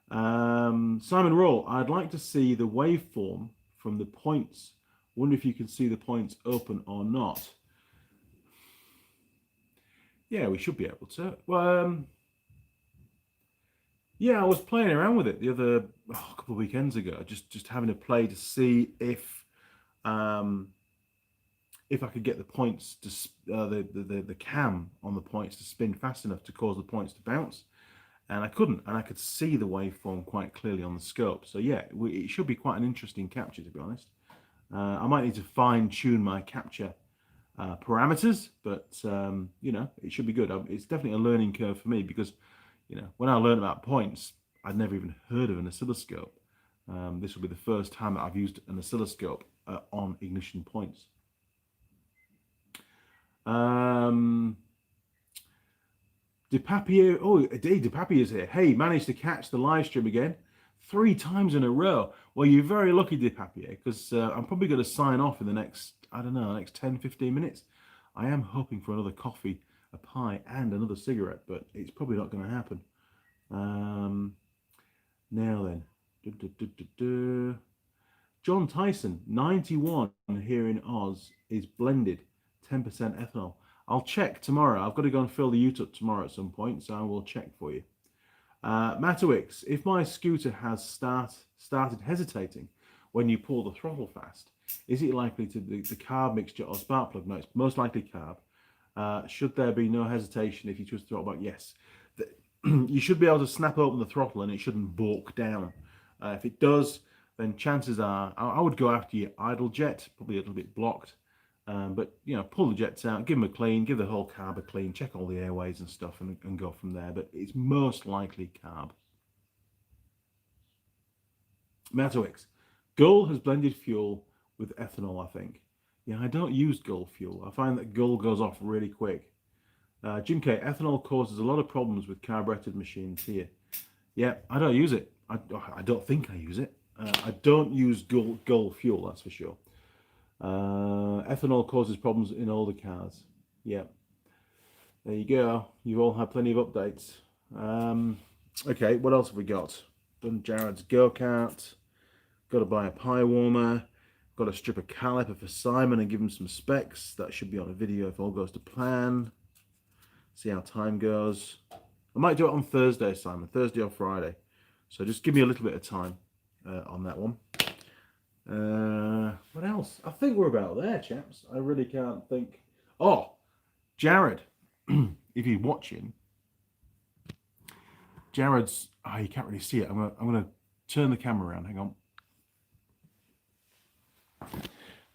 Simon Roll, I'd like to see the waveform from the points. Wonder if you can see the points open or not. Yeah, we should be able to. Well, yeah, I was playing around with it a couple of weekends ago, just having a play to see if I could get the points to the cam on the points to spin fast enough to cause the points to bounce, and I couldn't, and I could see the waveform quite clearly on the scope. So yeah, it should be quite an interesting capture, to be honest. I might need to fine tune my capture parameters, but you know, it should be good. It's definitely a learning curve for me because, you know, when I learned about points, I'd never even heard of an oscilloscope. This will be the first time that I've used an oscilloscope on ignition points. DePapier, oh, DePapier is here. Hey, managed to catch the live stream again 3 times in a row. Well, you're very lucky, DePapier, because I'm probably going to sign off in the next, I don't know, next 10, 15 minutes. I am hoping for another coffee, a pie, and another cigarette, but it's probably not going to happen. Now then. John Tyson, 91 here in Oz, is blended, 10% ethanol. I'll check tomorrow. I've got to go and fill the ute up tomorrow at some point, so I will check for you. Matowix, if my scooter has started hesitating when you pull the throttle fast, is it likely to be the carb mixture or spark plug? No, it's most likely carb. Should there be no hesitation if you twist the throttle back? Yes. You should be able to snap open the throttle and it shouldn't balk down. If it does, then chances are, I would go after your idle jet, probably a little bit blocked. But, you know, pull the jets out, give them a clean, give the whole carb a clean, check all the airways and stuff, and go from there. But it's most likely carb. Matowix. Gull has blended fuel with ethanol, I think. Yeah, I don't use Gull fuel. I find that Gull goes off really quick. Jim K, ethanol causes a lot of problems with carbureted machines here. Yeah, I don't use it. I don't think I use it. I don't use Gull fuel, that's for sure. Ethanol causes problems in older cars. Yeah. There you go. You've all had plenty of updates. Okay, what else have we got? Done Jared's go-kart. Got to buy a pie warmer. Got to strip a caliper for Simon and give him some specs. That should be on a video if all goes to plan. See how time goes. I might do it on Thursday, Simon. Thursday or Friday. So just give me a little bit of time on that one. What else? I think we're about there, chaps. I really can't think. Oh, Jared, if you're watching, Jared's. Oh, you can't really see it. I'm gonna turn the camera around. Hang on.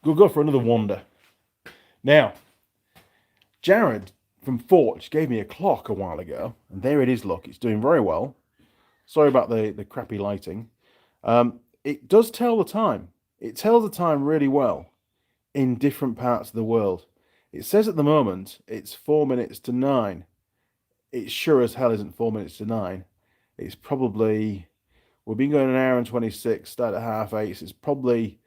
We'll go for another wander. Now, Jared from Forge gave me a clock a while ago, and there it is. Look, it's doing very well. Sorry about the crappy lighting. It does tell the time. It tells the time really well in different parts of the world. It says at the moment it's 4 minutes to 9. It sure as hell isn't 4 minutes to 9. It's probably, we've been going an hour and 26, start at 8:30, so it's probably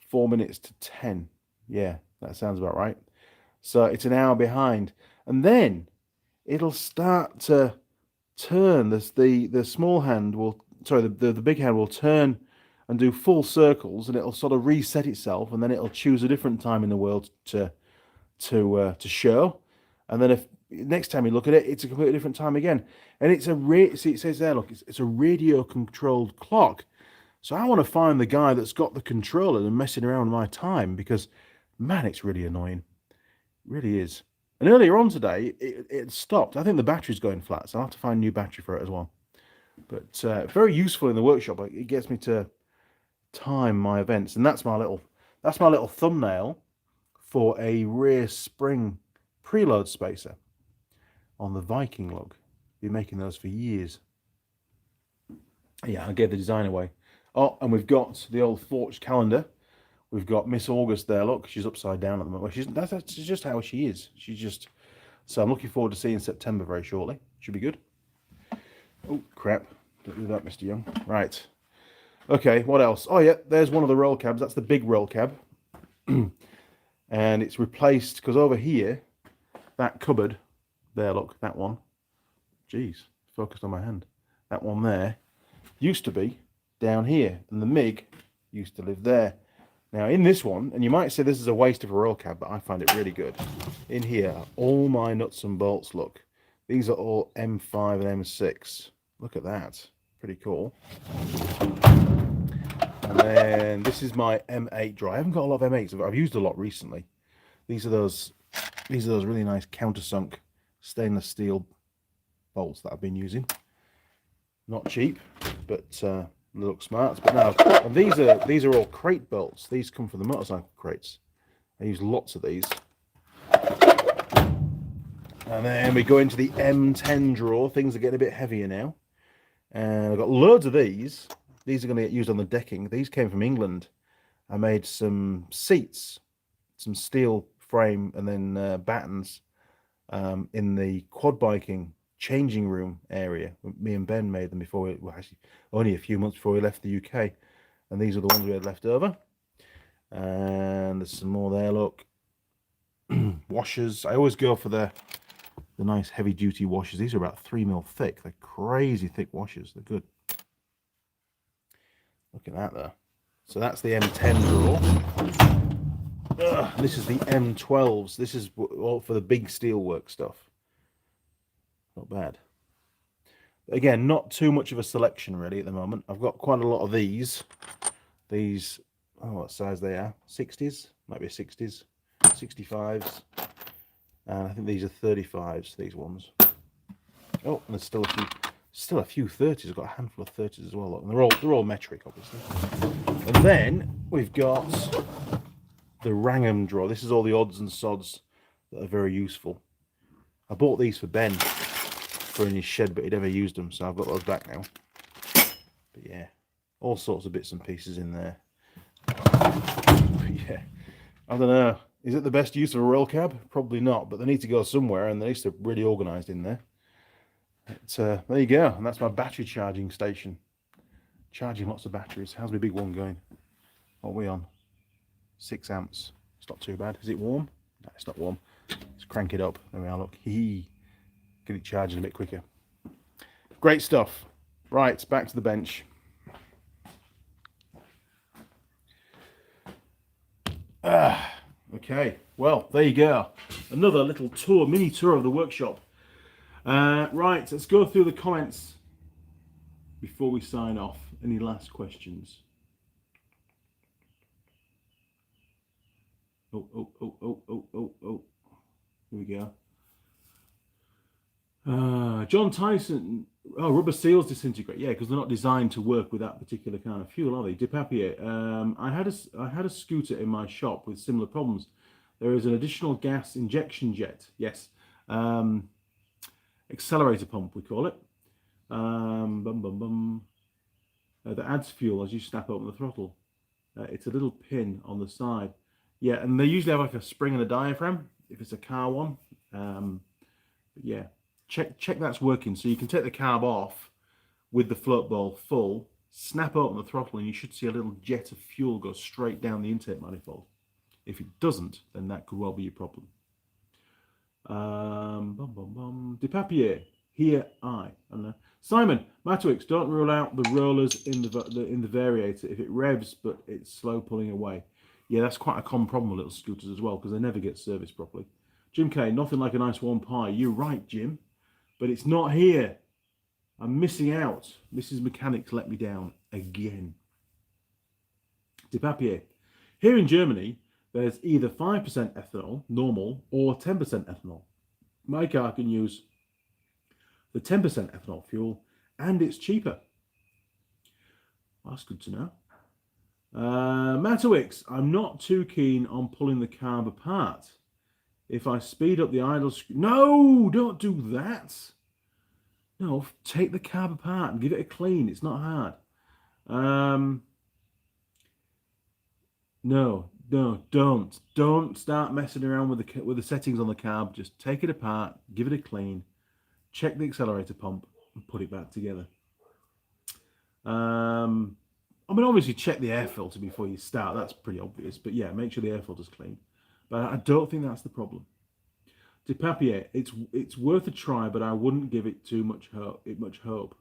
4 minutes to 10. Yeah, that sounds about right. So it's an hour behind. And then it'll start to turn. The small hand will, sorry, the big hand will turn and do full circles, and it'll sort of reset itself, and then it'll choose a different time in the world to show. And then if next time you look at it, it's a completely different time again. And it's see, it says there, look, it's a radio controlled clock. So I want to find the guy that's got the controller and messing around with my time, because man, it's really annoying. It really is. And earlier on today, it stopped. I think the battery's going flat, so I'll have to find a new battery for it as well. But very useful in the workshop. It gets me to time my events, and that's my little thumbnail for a rear spring preload spacer on the Viking lug. Been making those for years. Yeah, I gave the design away. Oh, and we've got the old Forge calendar. We've got Miss August there. Look, she's upside down at the moment. That's just how she is. So I'm looking forward to seeing September very shortly. Should be good. Oh crap! Don't do that, Mr. Young. Right. Okay. What else? Oh yeah, there's one of the roll cabs. That's the big roll cab, and it's replaced because over here, that cupboard there. Look, that one. Jeez, focused on my hand. That one there used to be down here, and the MIG used to live there. Now in this one, and you might say this is a waste of a roll cab, but I find it really good. In here, all my nuts and bolts, look. These are all M5 and M6. Look at that. Pretty cool. And then this is my M8 drive. I haven't got a lot of M8s, but I've used a lot recently. These are those really nice countersunk stainless steel bolts that I've been using. Not cheap, but look smart. But now, and these are all crate bolts. These come from the motorcycle crates. I use lots of these. And then we go into the M10 drawer. Things are getting a bit heavier now. And I've got loads of these. These are going to get used on the decking. These came from England. I made some seats, some steel frame, and then battens in the quad biking changing room area. Me and Ben made them before, actually only a few months before we left the UK. And these are the ones we had left over. And there's some more there, look. Washers. I always go for the nice heavy duty washers. These are about 3 mil thick. They're crazy thick washers. They're good. Look at that there. So that's the M10 drawer. This is the M12s. This is all for the big steelwork stuff. Not bad. Again, not too much of a selection really at the moment. I've got quite a lot of these. These, oh, what size they are? 60s? Might be 60s. 65s. And I think these are 35s, these ones. Oh, and there's still a few 30s. I've got a handful of 30s as well. And they're all metric, obviously. And then we've got the Wrangham drawer. This is all the odds and sods that are very useful. I bought these for Ben for in his shed, but he never used them, so I've got those back now. But yeah, all sorts of bits and pieces in there. But yeah, I don't know. Is it the best use of a roll cab? Probably not, but they need to go somewhere, and they need to be really organised in there. But, there you go, and that's my battery charging station. Charging lots of batteries. How's my big one going? What are we on? 6 amps. It's not too bad. Is it warm? No, it's not warm. Let's crank it up. There we are, look. Get it charging a bit quicker. Great stuff. Right, back to the bench. Okay, well, there you go. Another little tour, mini tour of the workshop. Right, let's go through the comments before we sign off. Any last questions? Oh. Here we go. John Tyson. Oh, rubber seals disintegrate. Yeah, because they're not designed to work with that particular kind of fuel, are they? Depapier. I had a scooter in my shop with similar problems. There is an additional gas injection jet. Yes. Accelerator pump, we call it. That adds fuel as you snap open the throttle. It's a little pin on the side. Yeah, and they usually have like a spring and a diaphragm if it's a car one. But yeah, check that's working. So you can take the carb off with the float ball full, snap open the throttle, and you should see a little jet of fuel go straight down the intake manifold. If it doesn't, then that could well be your problem. Depapier. Here I don't know. Simon Matwix, don't rule out the rollers in the variator if it revs but it's slow pulling away. Yeah, that's quite a common problem with little scooters as well because they never get serviced properly. Jim K, nothing like a nice warm pie. You're right, Jim, but it's not here. I'm missing out. Mrs. Mechanics let me down again. Depapier. Here in Germany, there's either 5% ethanol, normal, or 10% ethanol. My car can use the 10% ethanol fuel, and it's cheaper. Well, that's good to know. Matawix, I'm not too keen on pulling the carb apart. If I speed up the idle no, don't do that. No, take the carb apart and give it a clean. It's not hard. No, don't start messing around with the settings on the carb. Just take it apart, give it a clean, check the accelerator pump, and put it back together. I mean, obviously check the air filter before you start. That's pretty obvious. But yeah, make sure the air filter's clean. But I don't think that's the problem. Depapier, it's worth a try, but I wouldn't give it too much hope.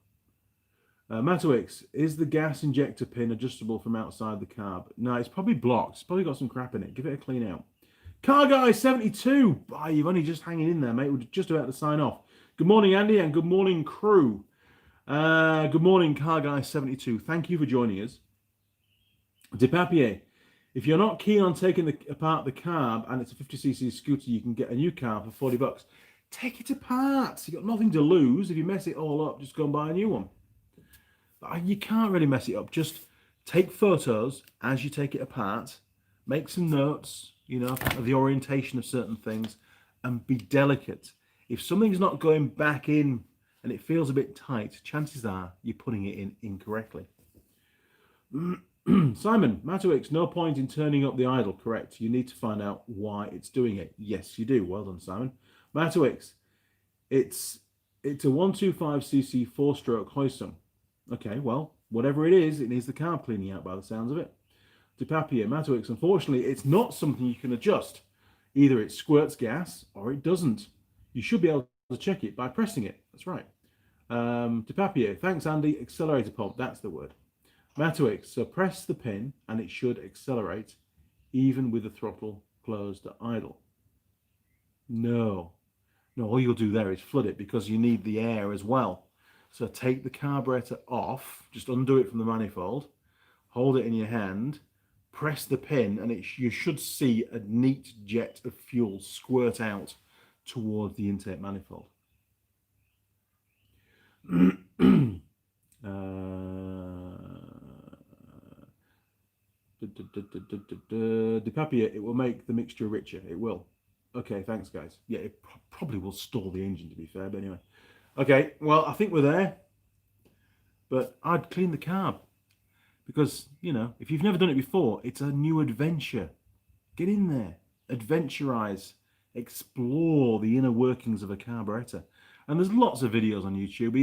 Matawix, is the gas injector pin adjustable from outside the carb? No, it's probably blocked. It's probably got some crap in it. Give it a clean out. Car Guy 72. Oh, you've only just hanging in there, mate. We're just about to sign off. Good morning, Andy, and good morning, crew. Good morning, Car Guy 72. Thank you for joining us. Depapier, if you're not keen on taking apart the carb and it's a 50cc scooter, you can get a new carb for $40. Take it apart. You've got nothing to lose. If you mess it all up, just go and buy a new one. But you can't really mess it up. Just take photos as you take it apart. Make some notes, of the orientation of certain things, and be delicate. If something's not going back in and it feels a bit tight, chances are you're putting it in incorrectly. Simon, Matawix, no point in turning up the idle, correct? You need to find out why it's doing it. Yes, you do. Well done, Simon. Matawix, it's a 125cc 4-stroke Hoysum. Okay, well, whatever it is, it needs the carb cleaning out by the sounds of it. Depapier, Matawix, unfortunately, it's not something you can adjust. Either it squirts gas or it doesn't. You should be able to check it by pressing it. That's right. Depapier, thanks, Andy. Accelerator pump, that's the word. Matawix, so press the pin and it should accelerate even with the throttle closed to idle. No, all you'll do there is flood it because you need the air as well. So take the carburetor off, just undo it from the manifold, hold it in your hand, press the pin, and you should see a neat jet of fuel squirt out towards the intake manifold. Papier, it will make the mixture richer. It will. Okay, thanks, guys. Yeah, it probably will stall the engine, to be fair, but anyway. Okay, well, I think we're there. But I'd clean the carb because, you know, if you've never done it before, it's a new adventure. Get in there, adventurize, explore the inner workings of a carburetor. And there's lots of videos on YouTube.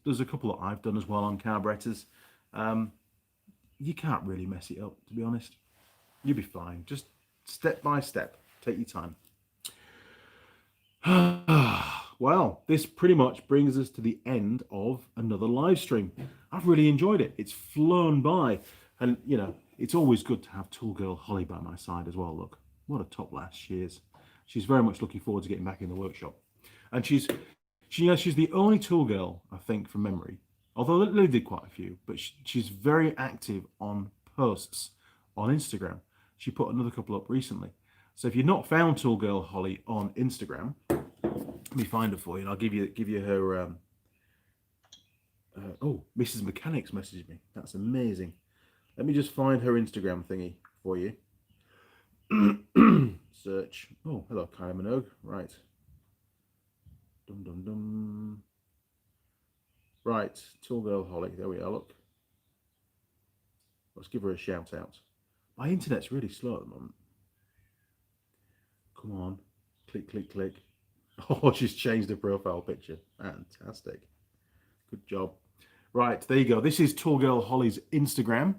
There's a couple that I've done as well on carburetors. You can't really mess it up, to be honest. You'll be fine. Just step by step. Take your time. Well, this pretty much brings us to the end of another live stream. I've really enjoyed it. It's flown by. And, you know, it's always good to have Tool Girl Holly by my side as well. Look, what a top lass she is. She's very much looking forward to getting back in the workshop. And she's the only Tool Girl, I think, from memory. Although Lily did quite a few, but she's very active on posts on Instagram. She put another couple up recently. So if you've not found Tool Girl Holly on Instagram, let me find her for you, and I'll give you her. Oh, Mrs. Mechanics messaged me. That's amazing. Let me just find her Instagram thingy for you. Search. Oh, hello, Kylie Minogue. Right. Dum dum dum. Right, Tool Girl Holly. There we are. Look. Let's give her a shout out. My internet's really slow at the moment. Come on. Click, click, click. Oh, she's changed her profile picture. Fantastic. Good job. Right, there you go. This is Tool Girl Holly's Instagram.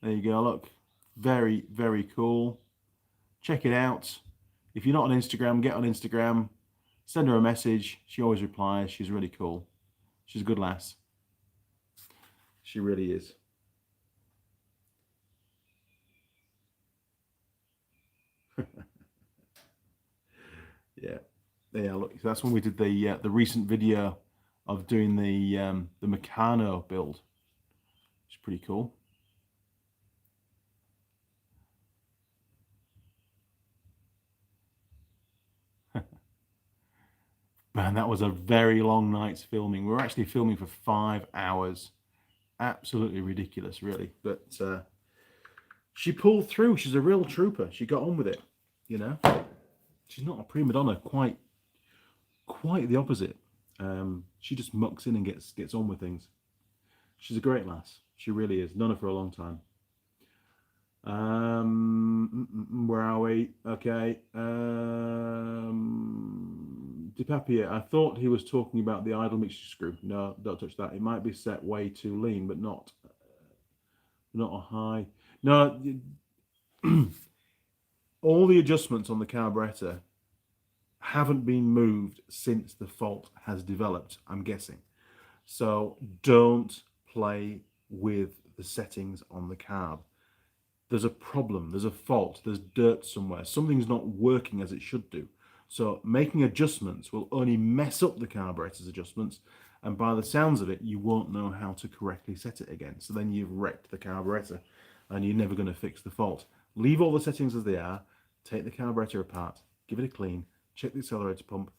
There you go. Look. Very, very cool. Check it out. If you're not on Instagram, get on Instagram. Send her a message. She always replies. She's really cool. She's a good lass. She really is. Yeah, yeah. Look, that's when we did the recent video of doing the Meccano build. It's pretty cool. Man, that was a very long night's filming. We were actually filming for 5 hours. Absolutely ridiculous, really. But she pulled through. She's a real trooper. She got on with it, you know. She's not a prima donna, quite the opposite. She just mucks in and gets on with things. She's a great lass. She really is. Known her for a long time. Where are we? Okay. DePapier, I thought he was talking about the idle mixture screw. No, don't touch that. It might be set way too lean, but not a high. No, all the adjustments on the carburetor haven't been moved since the fault has developed, I'm guessing. So don't play with the settings on the carb. There's a problem, there's a fault, there's dirt somewhere. Something's not working as it should do. So making adjustments will only mess up the carburetor's adjustments, and by the sounds of it, you won't know how to correctly set it again. So then you've wrecked the carburetor, and you're never going to fix the fault. Leave all the settings as they are, take the carburetor apart, give it a clean, check the accelerator pump,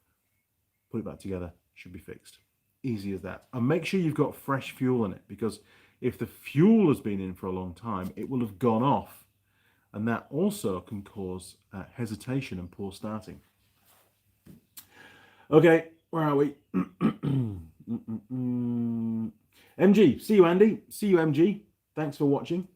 put it back together, should be fixed. Easy as that. And make sure you've got fresh fuel in it, because if the fuel has been in for a long time, it will have gone off, and that also can cause hesitation and poor starting. Okay, where are we? MG, see you, Andy. See you, MG. Thanks for watching.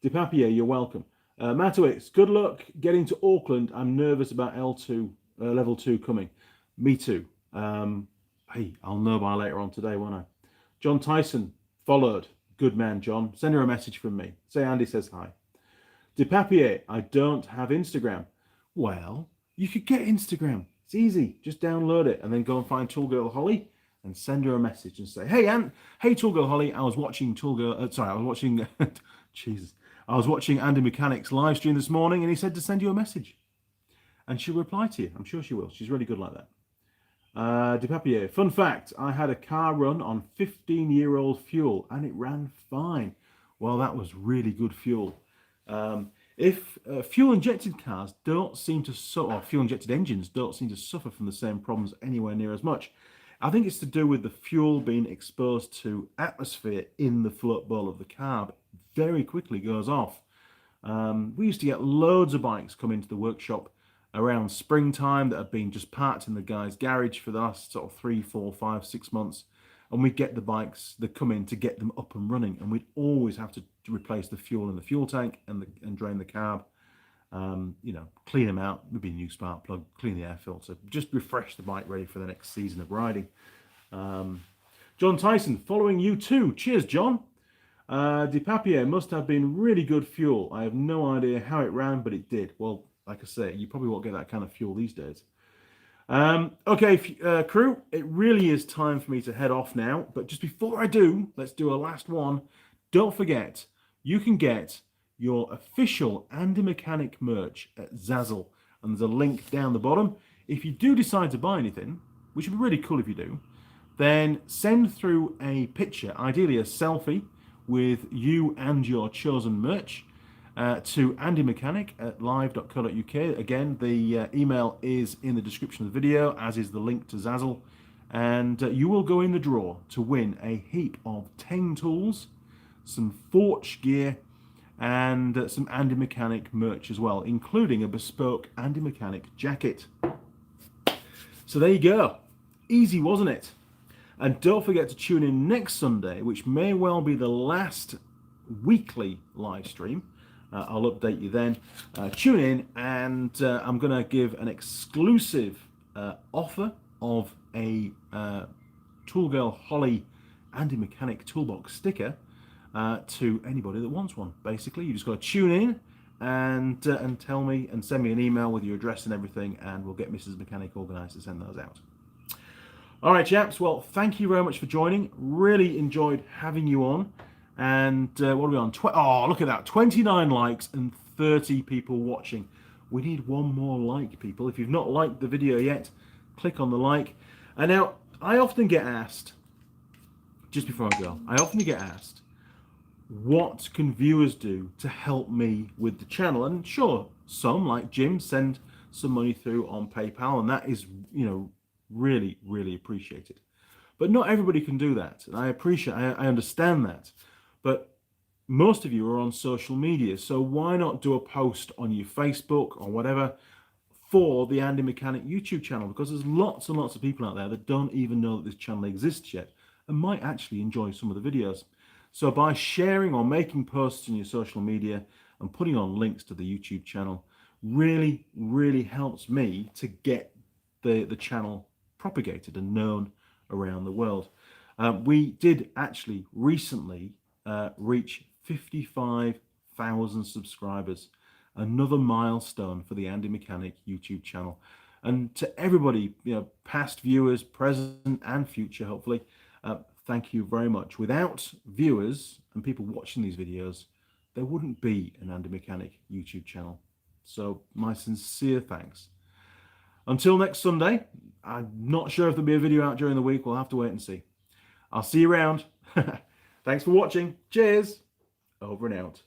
DePapier, you're welcome. Matowix, good luck getting to Auckland. I'm nervous about L2, level 2 coming. Me too. Hey, I'll know by later on today, won't I? John Tyson, followed. Good man, John. Send her a message from me. Say Andy says hi. DePapier, I don't have Instagram. Well, you could get Instagram. It's easy. Just download it and then go and find Tool Girl Holly and send her a message and say, hey Tool Girl Holly, I was watching Jesus. I was watching Andy Mechanic's live stream this morning and he said to send you a message. And she'll reply to you. I'm sure she will. She's really good like that. DePapier, fun fact, I had a car run on 15-year-old fuel and it ran fine. Well, that was really good fuel. If fuel-injected cars don't seem to suffer, or fuel-injected engines don't seem to suffer from the same problems anywhere near as much, I think it's to do with the fuel being exposed to atmosphere in the float bowl of the carb. Very quickly goes off. We used to get loads of bikes come into the workshop around springtime that have been just parked in the guy's garage for the last sort of 3, 4, 5, 6 months. And we'd get the bikes that come in to get them up and running. And we'd always have to replace the fuel in the fuel tank and drain the carb. Clean them out, maybe a new spark plug, clean the air filter, just refresh the bike ready for the next season of riding. John Tyson, following you too. Cheers, John. De Papier must have been really good fuel. I have no idea how it ran, but it did. Well, like I say, you probably won't get that kind of fuel these days. Okay, crew, it really is time for me to head off now. But just before I do, let's do a last one. Don't forget, you can get your official Andy Mechanic merch at Zazzle. And there's a link down the bottom. If you do decide to buy anything, which would be really cool if you do, then send through a picture, ideally a selfie, with you and your chosen merch to andymechanic@live.co.uk. Again, the email is in the description of the video, as is the link to Zazzle. And you will go in the draw to win a heap of 10 tools, some Forge gear, and some Andy Mechanic merch as well, including a bespoke Andy Mechanic jacket. So there you go. Easy, wasn't it? And don't forget to tune in next Sunday, which may well be the last weekly live stream. I'll update you then. Tune in, and I'm going to give an exclusive offer of a Tool Girl Holly Andy Mechanic toolbox sticker to anybody that wants one. Basically, you just got to tune in and tell me and send me an email with your address and everything, and we'll get Mrs. Mechanic organised to send those out. All right, chaps. Well, thank you very much for joining. Really enjoyed having you on. And what are we on? Oh, look at that. 29 likes and 30 people watching. We need one more like, people. If you've not liked the video yet, click on the like. And now, I often get asked, just before I go, what can viewers do to help me with the channel? And sure, some, like Jim, send some money through on PayPal, and that is, really, really appreciated. But not everybody can do that, and I understand that. But most of you are on social media, so why not do a post on your Facebook or whatever for the Andy Mechanic YouTube channel? Because there's lots and lots of people out there that don't even know that this channel exists yet and might actually enjoy some of the videos. So by sharing or making posts on your social media and putting on links to the YouTube channel really, really helps me to get the channel propagated and known around the world. We did actually recently reach 55,000 subscribers, another milestone for the Andy Mechanic YouTube channel. And to everybody, past viewers, present and future, hopefully, thank you very much. Without viewers and people watching these videos, there wouldn't be an Andy Mechanic YouTube channel. So my sincere thanks. Until next Sunday, I'm not sure if there'll be a video out during the week. We'll have to wait and see. I'll see you around. Thanks for watching. Cheers. Over and out.